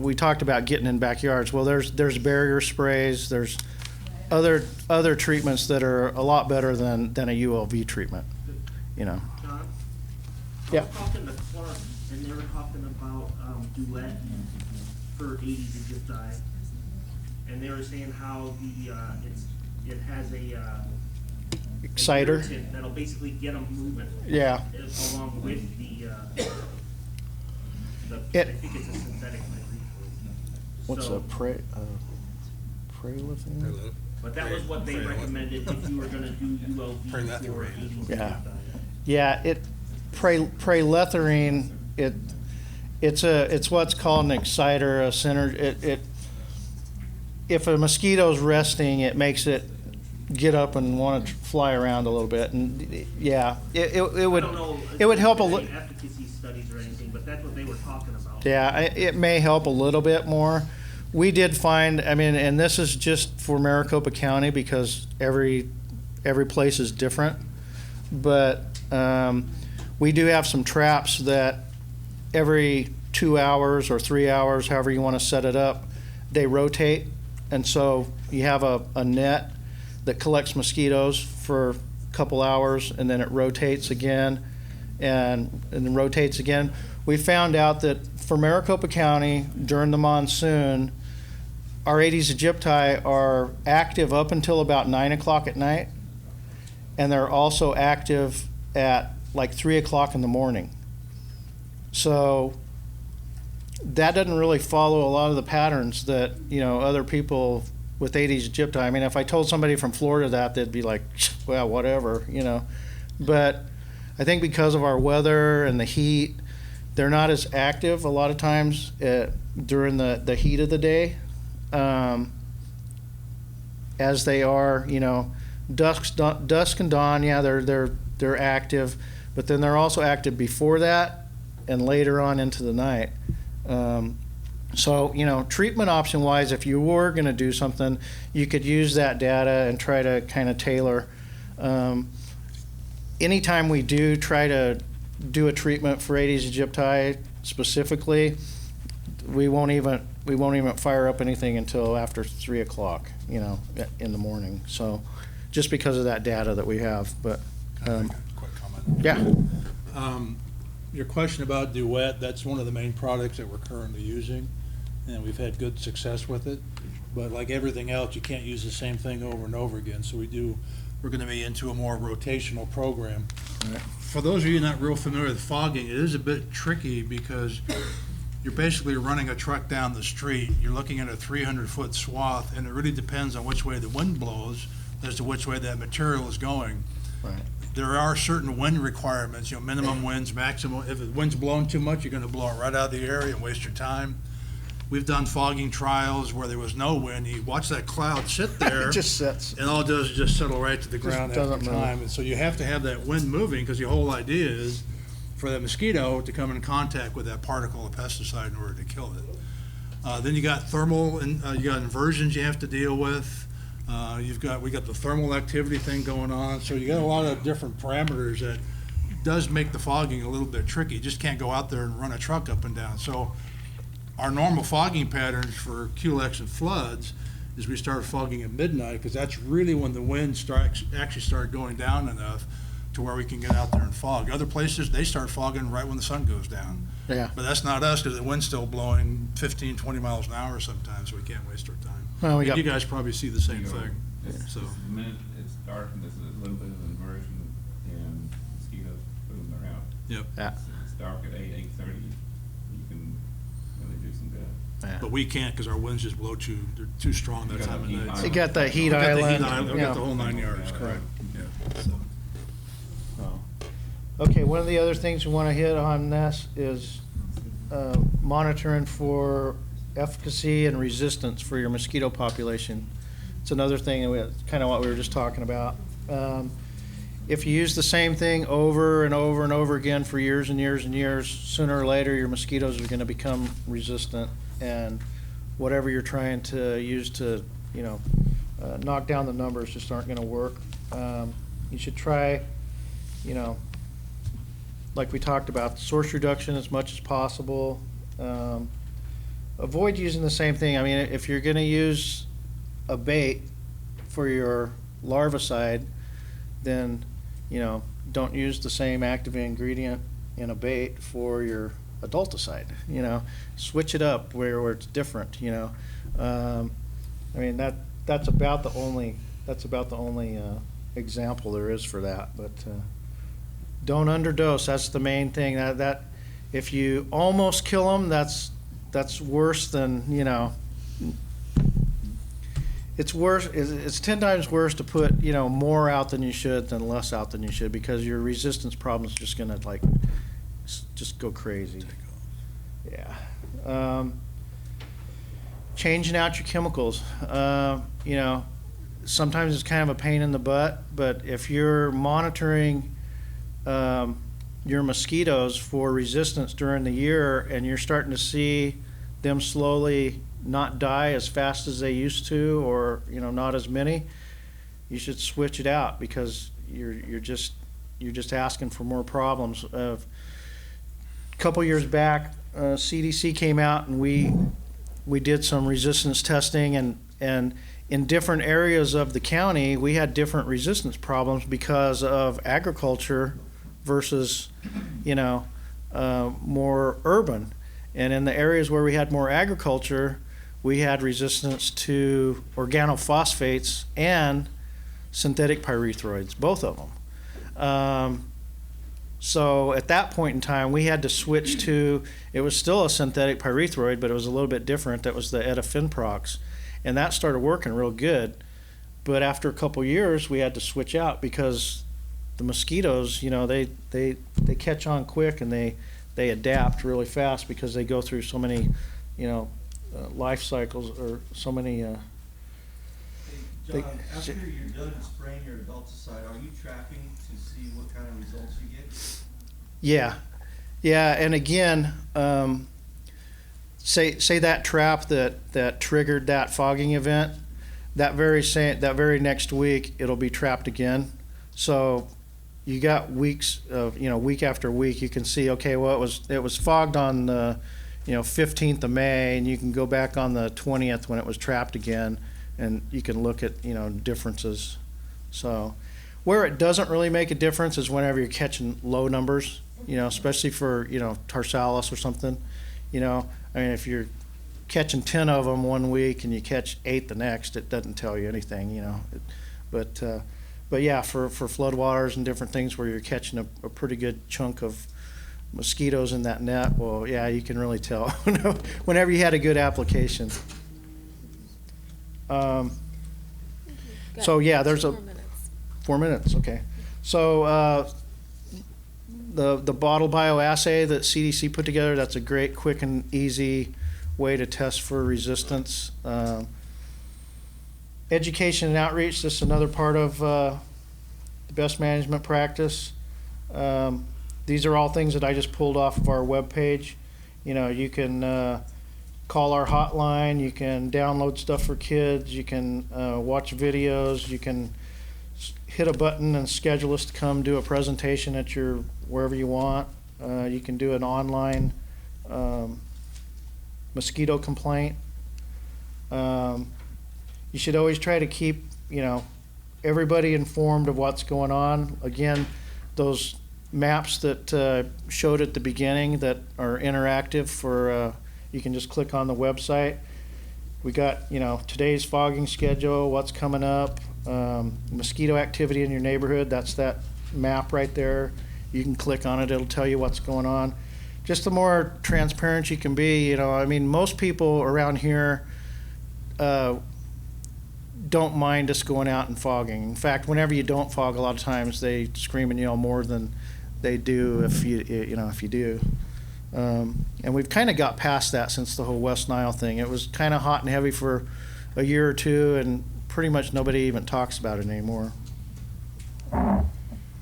we talked about getting in backyards. Well, there's barrier sprays, there's other treatments that are a lot better than a ULV treatment, John? Yeah. I was talking to Clark, and they were talking about duet for Aedes aegypti, and they were saying how it has a Exciter. irritant that'll basically get them moving. Yeah. Along with the It- I think it's a synthetic liquid. What's So- a prolifin? But that was what they recommended if you were gonna do ULV for Proliferated. Aedes Yeah. aegypti. Yeah, proliferain, it's what's called an exciter, a center. If a mosquito's resting, it makes it get up and want to fly around a little bit, and yeah, it would I don't know it would help a if there's little. any efficacy studies or anything, but that's what they were talking about. Yeah, it may help a little bit more. We did find, I mean, and this is just for Maricopa County because every place is different, but we do have some traps that every 2 hours or 3 hours, however you want to set it up, they rotate. And so you have a net that collects mosquitoes for a couple hours, and then it rotates again, and then rotates again. We found out that for Maricopa County during the monsoon, our Aedes aegypti are active up until about 9 o'clock at night, and they're also active at like 3 o'clock in the morning. So that doesn't really follow a lot of the patterns that, other people with Aedes aegypti. I mean, if I told somebody from Florida that, they'd be like, well, whatever, But I think because of our weather and the heat, they're not as active a lot of times during the heat of the day as they are, dusk and dawn. Yeah, they're active, but then they're also active before that and later on into the night. So, treatment option wise, if you were going to do something, you could use that data and try to kind of tailor. Anytime we do try to do a treatment for Aedes aegypti specifically, we won't even fire up anything until after 3 o'clock, in the morning. So, just because of that data that we have. But Can I make a quick comment? yeah, Your question about Duet, that's one of the main products that we're currently using, and we've had good success with it. But like everything else, you can't use the same thing over and over again. So we're going to be into a more rotational program. For those of you not real familiar with fogging, it is a bit tricky because you're basically running a truck down the street. You're looking at a 300-foot swath, and it really depends on which way the wind blows as to which way that material is going. right. There are certain wind requirements, minimum winds, maximum. If the wind's blowing too much, you're going to blow it right out of the area and waste your time. We've done fogging trials where there was no wind. You watch that cloud sit there. It just sits. And all it does is just settle right to the ground after doesn't move. time. And so you have to have that wind moving because the whole idea is for that mosquito to come in contact with that particle of pesticide in order to kill it. Then you got thermal, and you got inversions you have to deal with. We got the thermal activity thing going on. So you got a lot of different parameters that does make the fogging a little bit tricky. You just can't go out there and run a truck up and down. So our normal fogging patterns for QLX and floods is we start fogging at midnight because that's really when the winds actually start going down enough to where we can get out there and fog. Other places, they start fogging right when the sun goes down. Yeah. But that's not us because the wind's still blowing 15, 20 miles an hour sometimes, so we can't waste our time. Well, And you guys probably see the same thing. It's So the minute it's dark and there's a little bit of inversion and mosquitoes, boom, they're out. Yep. Yeah. If it's dark at 8:30, you can really do some good. Yeah. But we can't because our winds just blow they're too strong that You got time of the heat night. island. You got that heat We got the island. heat island, we got the yeah. whole 9 yards, correct. Yeah. So. Okay, one of the other things we want to hit on this is monitoring for efficacy and resistance for your mosquito population. It's another thing, kind of what we were just talking about. If you use the same thing over and over and over again for years and years and years, sooner or later your mosquitoes are going to become resistant, and whatever you're trying to use to, knock down the numbers just aren't going to work. You should try, like we talked about, source reduction as much as possible. Avoid using the same thing. I mean, if you're going to use a bait for your larvicide, then, don't use the same active ingredient in a bait for your adulticide. Switch it up where it's different. I mean, that's about the only example there is for that. But don't underdose. That's the main thing. That if you almost kill them, that's worse than, it's worse. It's 10 times worse to put, more out than you should than less out than you should, because your resistance problem is just gonna just go crazy. Yeah. Changing out your chemicals. Sometimes it's kind of a pain in the butt, but if you're monitoring your mosquitoes for resistance during the year and you're starting to see them slowly not die as fast as they used to, or not as many, you should switch it out, because you're just asking for more problems. A couple years back, CDC came out and we did some resistance testing, and in different areas of the county we had different resistance problems because of agriculture versus more urban. And in the areas where we had more agriculture, we had resistance to organophosphates and synthetic pyrethroids, both of them. So at that point in time, we had to switch to, it was still a synthetic pyrethroid, but it was a little bit different. That was the Etafinprox. And that started working real good. But after a couple years, we had to switch out because the mosquitoes, you know, they catch on quick and they adapt really fast because they go through so many, you know, life cycles or so many. Hey, John, after you're done spraying your adulticide, are you tracking to see what kind of results you get? Yeah, and again, say that trap that triggered that fogging event, that very next week it'll be trapped again. So you got weeks of, you know, week after week, you can see, okay, well, it was fogged on the, you know, 15th of May, and you can go back on the 20th when it was trapped again, and you can look at, you know, differences. So where it doesn't really make a difference is whenever you're catching low numbers, you know, especially for, you know, tarsalis or something, you know. I mean, if you're catching 10 of them one week and you catch 8 the next, it doesn't tell you anything, you know. But yeah, for floodwaters and different things where you're catching a pretty good chunk of mosquitoes in that net, well, yeah, you can really tell whenever you had a good application. So yeah, there's 4 minutes, okay. So the bottle bioassay that CDC put together, that's a great, quick, and easy way to test for resistance. Education and outreach, this is another part of the best management practice. These are all things that I just pulled off of our webpage. You know, you can call our hotline, you can download stuff for kids, you can watch videos, you can hit a button and schedule us to come do a presentation at your wherever you want. You can do an online mosquito complaint. You should always try to keep, you know, everybody informed of what's going on. Again, those maps that showed at the beginning that are interactive for, you can just click on the website. We got, you know, today's fogging schedule, what's coming up, mosquito activity in your neighborhood, that's that map right there. You can click on it, it'll tell you what's going on. Just the more transparent you can be, you know, I mean, most people around here don't mind us going out and fogging. In fact, whenever you don't fog, a lot of times they scream and yell more than they do if you do. And we've kind of got past that since the whole West Nile thing. It was kind of hot and heavy for a year or two, and pretty much nobody even talks about it anymore.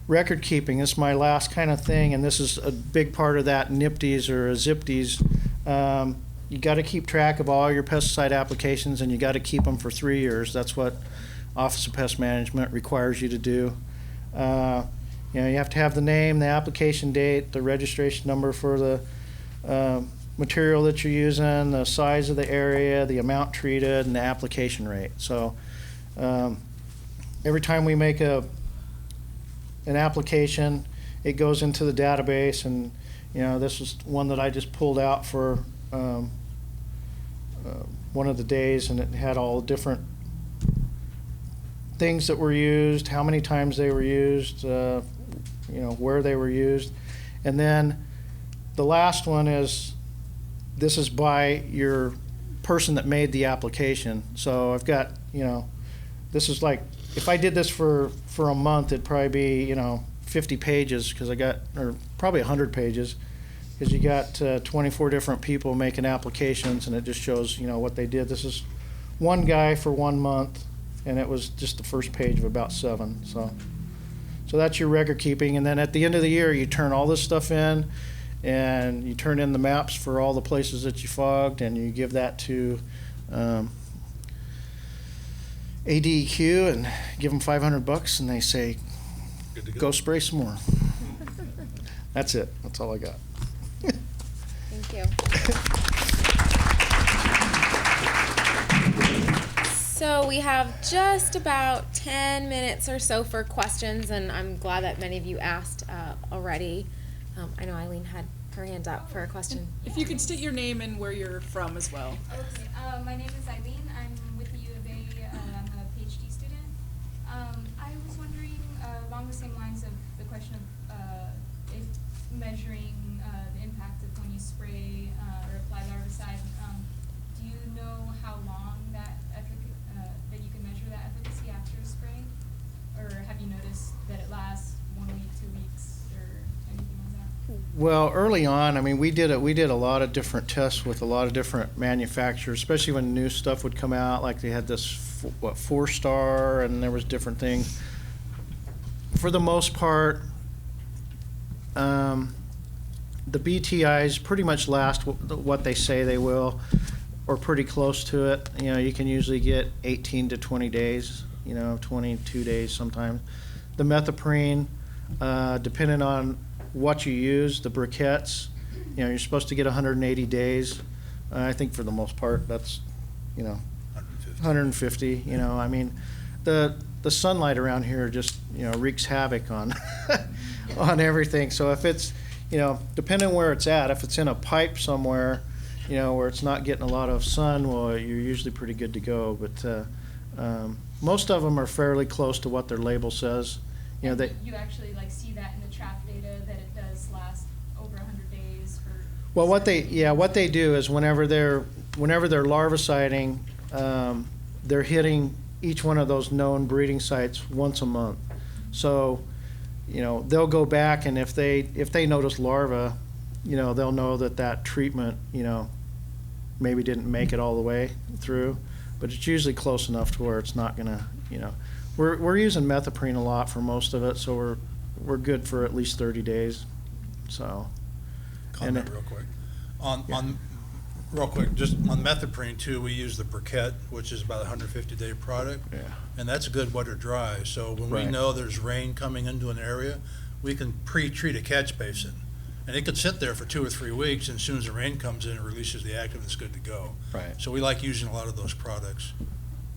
Record keeping, this is my last kind of thing, and this is a big part of that NIPTs or ZIPTs. You got to keep track of all your pesticide applications, and you got to keep them for 3 years. That's what Office of Pest Management requires you to do. You know, you have to have the name, the application date, the registration number for the material that you're using, the size of the area, the amount treated, and the application rate. So every time we make an application, it goes into the database, and you know, this is one that I just pulled out for one of the days, and it had all the different things that were used, how many times they were used, you know, where they were used. And then the last one is, this is by your person that made the application. So I've got, you know, this is like, if I did this for a month, it'd probably be, you know, 50 pages, because I got, or probably 100 pages, because you got 24 different people making applications, and it just shows, you know, what they did. This is one guy for 1 month, and it was just the first page of about 7. So that's your record keeping, and then at the end of the year, you turn all this stuff in, and you turn in the maps for all the places that you fogged, and you give that to ADEQ and give them $500, and they say, Good to go spray some more. That's it. That's all I got. Thank you. So we have just about 10 minutes or so for questions, and I'm glad that many of you asked already. I know Eileen had her hand up for a question. If you could state your name and where you're from as well. Okay, my name is Eileen. I'm with the U of A. I'm a PH.D. student. I was wondering, along the same lines of the question of if measuring the impact of when you spray or apply larvicide. Do you know how long that that you can measure that efficacy after spraying? Or have you noticed that it lasts 1 week, 2 weeks, or anything like that? Well, early on, I mean, we did a lot of different tests with a lot of different manufacturers, especially when new stuff would come out, like they had this, 4-star, and there was different things. For the most part, the BTIs pretty much last what they say they will, or pretty close to it. You know, you can usually get 18 to 20 days, 22 days sometimes. The methoprene, depending on what you use, the briquettes, you're supposed to get 180 days. I think for the most part, that's, 150. I mean, the sunlight around here just, wreaks havoc on, on everything. So if it's, depending where it's at, if it's in a pipe somewhere, where it's not getting a lot of sun, well, you're usually pretty good to go. But most of them are fairly close to what their label says. You actually see that in the trap data that it does last over 100 days for. Well, what they do is whenever they're larviciding, they're hitting each one of those known breeding sites once a month. So, they'll go back, and if they notice larvae, they'll know that treatment, maybe didn't make it all the way through, but it's usually close enough to where it's not gonna, We're using methoprene a lot for most of it, so we're good for at least 30 days. So. Comment real quick. Real quick, just on methoprene too, we use the briquette, which is about a 150-day product. Yeah. And that's good wet or dry. So when we know there's rain coming into an area, we can pre-treat a catch basin. And it could sit there for 2 or 3 weeks, and as soon as the rain comes in, it releases the active and it's good to go. Right. So we like using a lot of those products.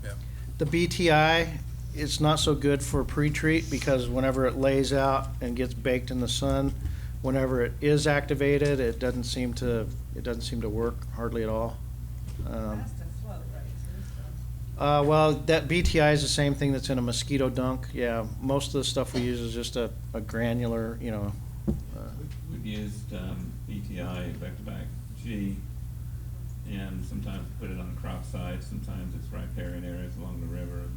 Yeah. The BTI, it's not so good for pre-treat because whenever it lays out and gets baked in the sun, whenever it is activated, it doesn't seem to work hardly at all. It has to float, right? Well, that BTI is the same thing that's in a mosquito dunk. Yeah, most of the stuff we use is just a granular, We've used BTI, Vectorbac G, and sometimes put it on the crop side. Sometimes it's riparian areas along the river.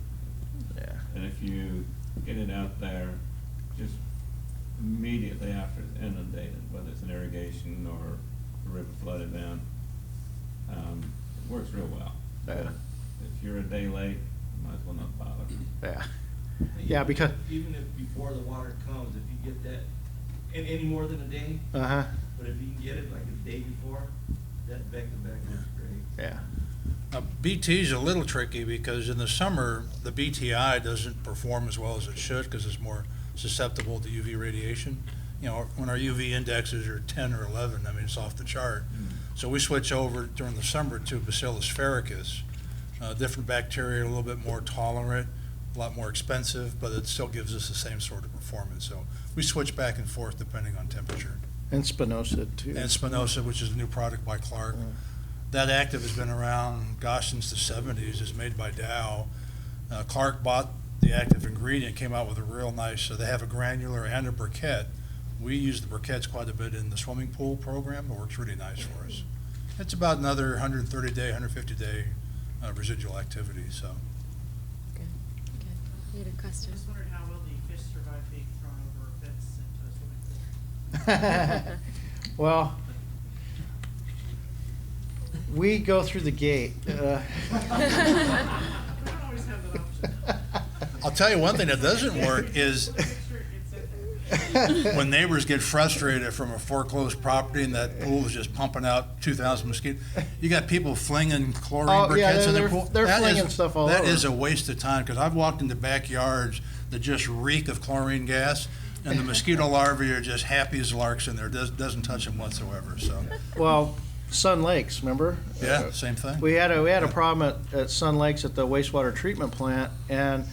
Yeah. And if you get it out there, just immediately after it's inundated, whether it's an irrigation or the river flooded down, it works real well. Yeah. But if you're a day late, you might as well not bother. Yeah. Yeah, because. Even if before the water comes, if you get that, any more than a day, Uh-huh. but if you can get it like a day before, that back-to-back works great. Yeah. BT is a little tricky because in the summer, the BTI doesn't perform as well as it should because it's more susceptible to UV radiation. When our UV indexes are 10 or 11, I mean, it's off the chart. So we switch over during the summer to Bacillus sphaericus. Different bacteria, a little bit more tolerant, a lot more expensive, but it still gives us the same sort of performance. So we switch back and forth depending on temperature. And spinosad too. And spinosad, which is a new product by KIRK. That active has been around, since the 70s. It's made by Dow. KIRK bought the active ingredient, came out with a real nice, so they have a granular and a briquette. We use the briquettes quite a bit in the swimming pool program. It works really nice for us. It's about another 130-day, 150-day residual activity, so. Good. You had a question? Just wondered how will the fish survive being thrown over a fence into a swimming pool? Well, we go through the gate. We don't always have that option. I'll tell you one thing that doesn't work is when neighbors get frustrated from a foreclosed property and that pool is just pumping out 2,000 mosquitoes, you got people flinging chlorine briquettes in the pool. They're flinging stuff all over. That is a waste of time because I've walked into backyards that just reek of chlorine gas, and the mosquito larvae are just happy as larks in there. Doesn't touch them whatsoever. So. Well, Sun Lakes, remember? Yeah, same thing. We had a problem at Sun Lakes at the wastewater treatment plant, and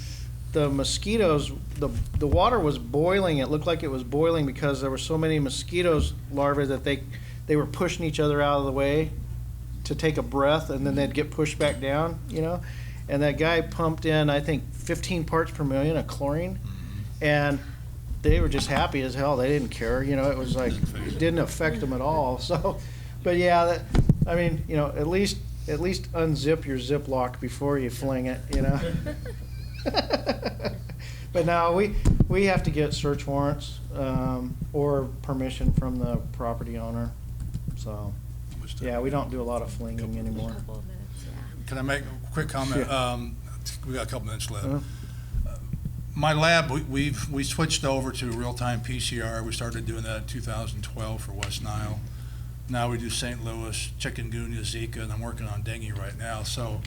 the mosquitoes, the water was boiling. It looked like it was boiling because there were so many mosquitoes larvae that they were pushing each other out of the way to take a breath, and then they'd get pushed back down, And that guy pumped in, I think, 15 parts per million of chlorine, and they were just happy as hell. They didn't care, you know, it was like, it didn't affect them at all, so. But yeah, that, I mean, you know, at least unzip your Ziploc before you fling it, you know? But no, we have to get search warrants, or permission from the property owner, so. Yeah, we don't do a lot of flinging anymore. Couple of minutes, yeah. Can I make a quick comment? We got a couple minutes left. Uh-huh. My lab, we switched over to real-time PCR. We started doing that in 2012 for West Nile. Now we do St. Louis, chikungunya, Zika, and I'm working on dengue right now. So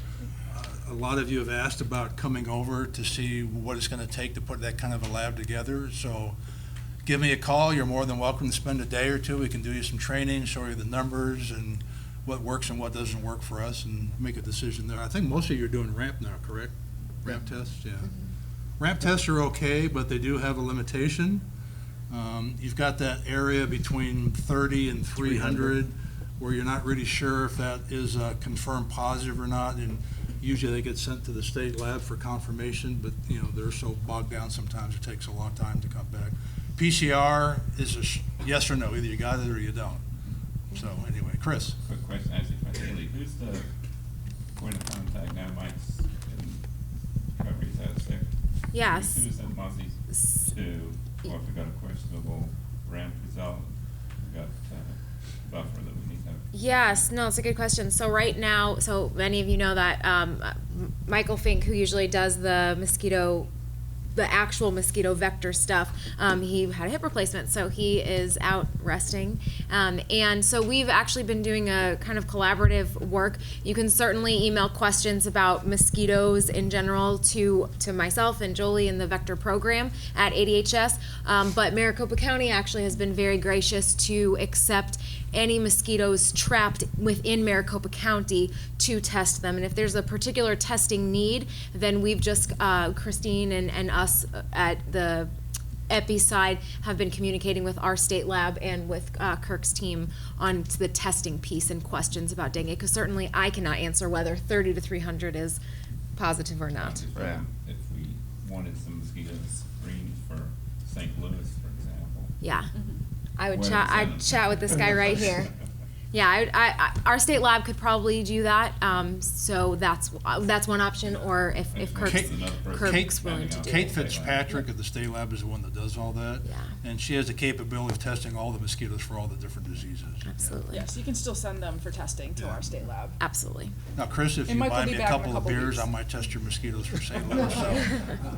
a lot of you have asked about coming over to see what it's going to take to put that kind of a lab together. So give me a call. You're more than welcome to spend a day or two. We can do you some training, show you the numbers and what works and what doesn't work for us, and make a decision there. I think most of you are doing ramp now, correct? Ramp tests, yeah. Ramp tests are okay, but they do have a limitation. You've got that area between 30 and 300 where you're not really sure if that is confirmed positive or not, and usually they get sent to the state lab for confirmation, but you know, they're so bogged down sometimes it takes a long time to come back. PCR is a yes or no, either you got it or you don't. So anyway, Chris. Quick question, actually, for HAYLEY. Who's the point of contact now? Mike's in Recovery's out sick. Yes. Who's at Mossie's to, or if we got a questionable ramp result, we got buffer that we need to have? Yes, no, it's a good question. So right now, so many of you know that Michael Fink, who usually does the actual mosquito vector stuff, he had a hip replacement, so he is out resting. And so we've actually been doing a kind of collaborative work. You can certainly email questions about mosquitoes in general to myself and Jolie in the vector program at ADHS, but Maricopa County actually has been very gracious to accept any mosquitoes trapped within Maricopa County to test them. And if there's a particular testing need, then we've just, Christine and us at the Epi side have been communicating with our state lab and with KIRK's team on the testing piece and questions about dengue, because certainly I cannot answer whether 30 to 300 is positive or not. Right. If we wanted some mosquitoes screened for St. Louis, for example. Yeah. I would Where chat. is I'd that? chat with this guy right here. Yeah, our state lab could probably do that. So that's one option. Or if Kirk's willing to do Kate it. Fitzpatrick at the state lab is the one that does all that. Yeah. And she has the capability of testing all the mosquitoes for all the different diseases. Absolutely. Yes, you can still send them for testing to our state lab. Absolutely. Now, Chris, if And you Mike will buy be me a back in a couple of couple beers, weeks. I might test your mosquitoes for St. Louis, so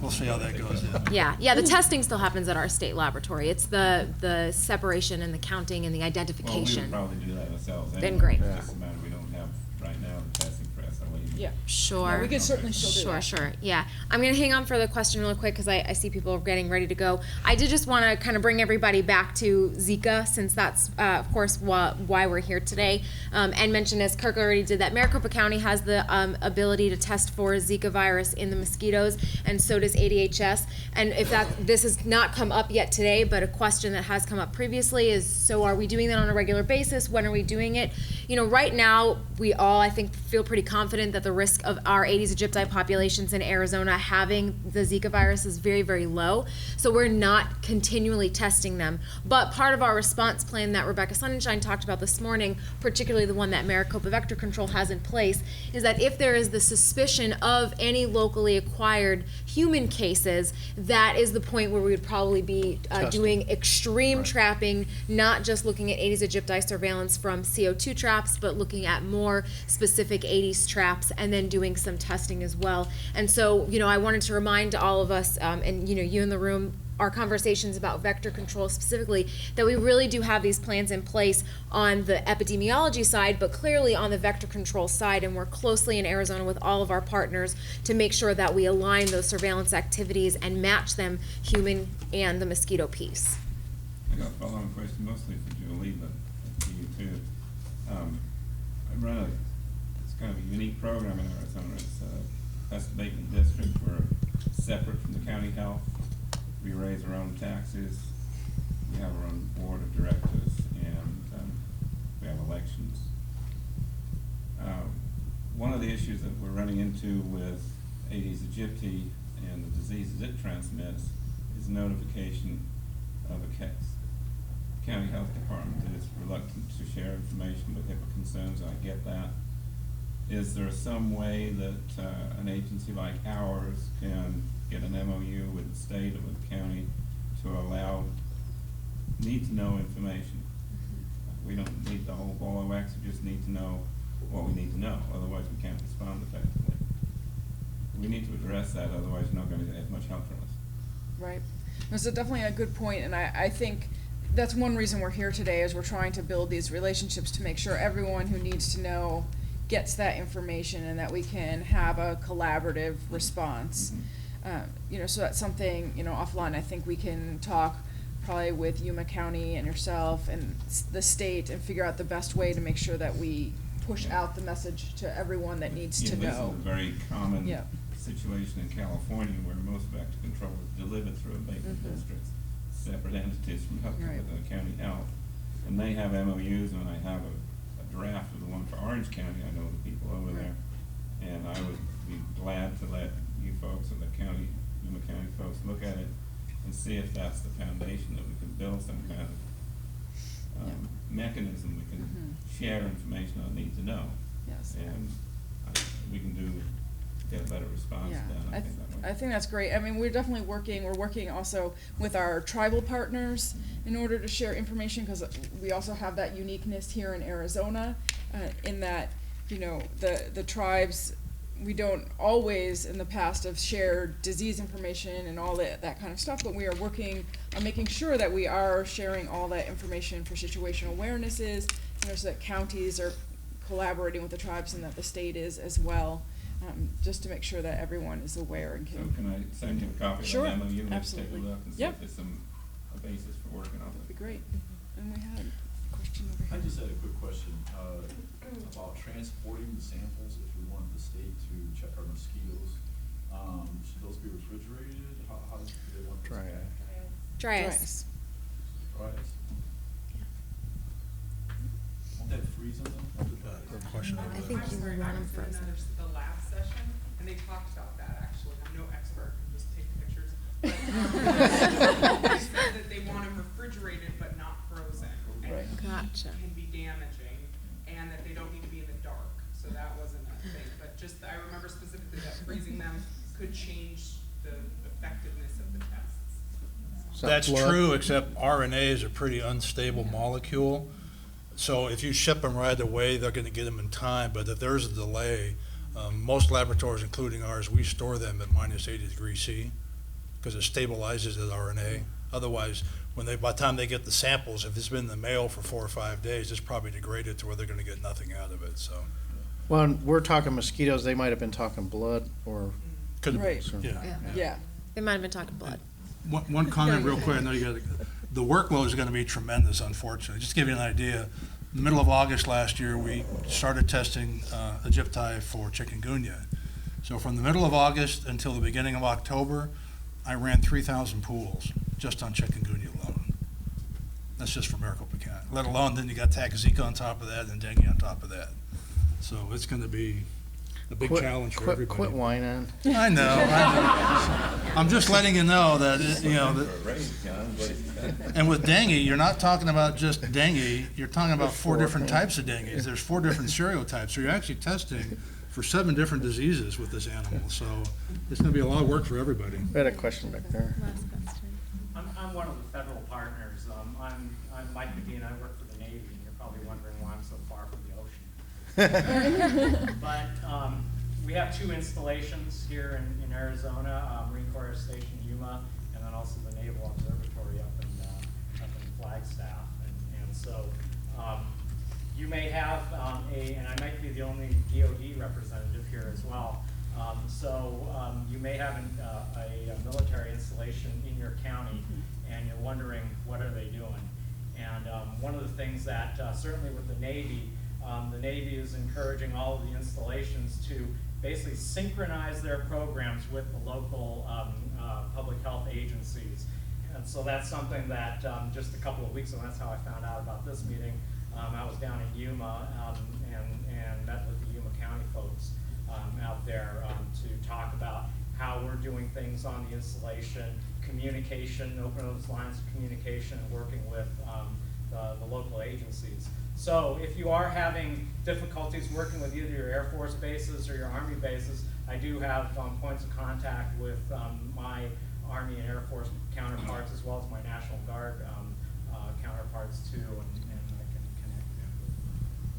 we'll see how that goes. Yeah. The testing still happens at our state laboratory. It's the separation and the counting and the Well, we identification. would probably do that ourselves anyway. Been great. It's just a matter we don't have right now the testing for SLE. Yeah. Sure. Yeah, we could certainly still do that. Sure. Yeah. I'm going to hang on for the question really quick because I see people getting ready to go. I did just want to kind of bring everybody back to Zika, since that's, of course, why we're here today. And mention, as KIRK already did, that Maricopa County has the ability to test for Zika virus in the mosquitoes, and so does ADHS. And if this has not come up yet today, but a question that has come up previously is, so are we doing that on a regular basis? When are we doing it? You know, right now, we all, I think, feel pretty confident that the risk of our Aedes aegypti populations in Arizona having the Zika virus is very, very low. So we're not continually testing them. But part of our response plan that Rebecca Sonnenschein talked about this morning, particularly the one that Maricopa Vector Control has in place, is that if there is the suspicion of any locally acquired human cases, that is the point where we would probably be doing extreme trapping, not just looking at Aedes aegypti surveillance from CO2 traps, but looking at more specific Aedes traps, and then doing some testing as well. And so, you know, I wanted to remind all of us, and you know, you in the room, our conversations about vector control specifically, that we really do have these plans in place on the epidemiology side, but clearly on the vector control side, and work closely in Arizona with all of our partners to make sure that we align those surveillance activities and match them, human and the mosquito piece. I got a follow-on question, mostly for Julie, but for you too. I run it's kind of a unique program in Arizona. It's West Bateman District. We're separate from the county health. We raise our own taxes. We have our own board of directors, and we have elections. One of the issues that we're running into with Aedes aegypti and the diseases it transmits is notification of a case. County Health Department is reluctant to share information with HIPAA concerns, I get that. Is there some way that an agency like ours can get an MOU with the state or with the county to allow need-to-know information? We don't need the whole ball of wax, we just need to know what we need to know, otherwise we can't respond effectively. We need to address that, otherwise you're not going to get much help from us. Right. That's definitely a good point, and I think that's one reason we're here today, is we're trying to build these relationships to make sure everyone who needs to know gets that information and that we can have a collaborative response. You know, so that's something, you know, offline, I think we can talk probably with Yuma County and yourself and the state and figure out the best way to make sure that we push out the message to everyone that needs to This is know. a very common Yeah. situation in California where most vector control is delivered through abatement districts, separate entities from health, Right. the county health. And they have MOUs, and I have a draft of the one for Orange County, I know the people over there. And I would be glad to let you folks and the county, Yuma County folks, look at it and see if that's the foundation that we can build some kind of mechanism we can share information on need to know. Yes. And we can get a better response Yeah, then, I think that way. I think that's great. I mean, we're definitely we're working also with our tribal partners in order to share information, because we also have that uniqueness here in Arizona, in that, you know, the tribes, we don't always in the past have shared disease information and all that kind of stuff, but we are working on making sure that we are sharing all that information for situational awarenesses, you know, so that counties are collaborating with the tribes and that the state is as well. Just to make sure that everyone is aware and can. So can I send you a copy Sure, of the MOU, let's take a absolutely. look and see Yep. if there's a basis for working on That'd be it. great. And we had a question over I here. just had a quick question, about transporting the samples if we want the state to check our mosquitoes. Should those be refrigerated? How do they want those? Dry ice. Dry Dry ice. ice. Dry ice? Won't that freeze them? Good question. I think you would want them frozen. The lab session, and they talked about that actually. I'm no expert, I'm just taking pictures. But, they said that they want them refrigerated but not frozen. And Right. heat Gotcha. can be damaging, and that they don't need to be in the dark. So that wasn't a thing. But just, I remember specifically that freezing them could change the effectiveness of the tests. Is that That's blood? true, except RNA is a pretty unstable molecule. So if you ship them right away, they're gonna get them in time, but if there's a delay, most laboratories, including ours, we store them at -80°C, because it stabilizes the RNA. Otherwise, by the time they get the samples, if it's been in the mail for 4 or 5 days, it's probably degraded to where they're gonna get nothing out of it, so. Well, and we're talking mosquitoes, they might have been talking blood or. Could have Right. been, yeah. Yeah. They might have been talking blood. One comment real quick, I know you got, the workload is gonna be tremendous, unfortunately. Just to give you an idea, middle of August last year, we started testing Egypti for chikungunya. So from the middle of August until the beginning of October, I ran 3,000 pools just on chikungunya alone. That's just for Maricopa County. Let alone, then you got Zika on top of that and dengue on top of that. So it's gonna be a big challenge for everybody. Quit whining. I know. I'm just letting you know that, you know, that. And with dengue, you're not talking about just dengue, you're talking about 4 different types of dengue. There's 4 different serotypes, so you're actually testing for 7 different diseases with this animal, so it's gonna be a lot of work for everybody. We had a question back there. Last question. I'm one of the federal partners. I'm Mike McGee, I work for the Navy, and you're probably wondering why I'm so far from the ocean. But we have 2 installations here in Arizona, Marine Corps Station Yuma, and then also the Naval Observatory up in Flagstaff. And so you may have and I might be the only DOD representative here as well. You may have a military installation in your county, and you're wondering, what are they doing? And one of the things that certainly with the Navy is encouraging all of the installations to basically synchronize their programs with the local public health agencies. And so that's something that just a couple of weeks ago, that's how I found out about this meeting. I was down in Yuma and met with the Yuma County folks out there to talk about how we're doing things on the installation, communication, open those lines of communication, and working with the local agencies. So if you are having difficulties working with either your Air Force bases or your Army bases, I do have points of contact with my Army and Air Force counterparts, as well as my National Guard counterparts too, and I can connect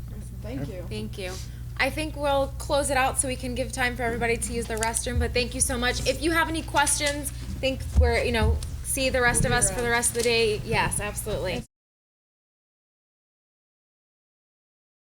them. Thank you. Thank you. I think we'll close it out so we can give time for everybody to use the restroom, but thank you so much. If you have any questions, think we're, see the rest of us for the rest of the day. Yes, absolutely.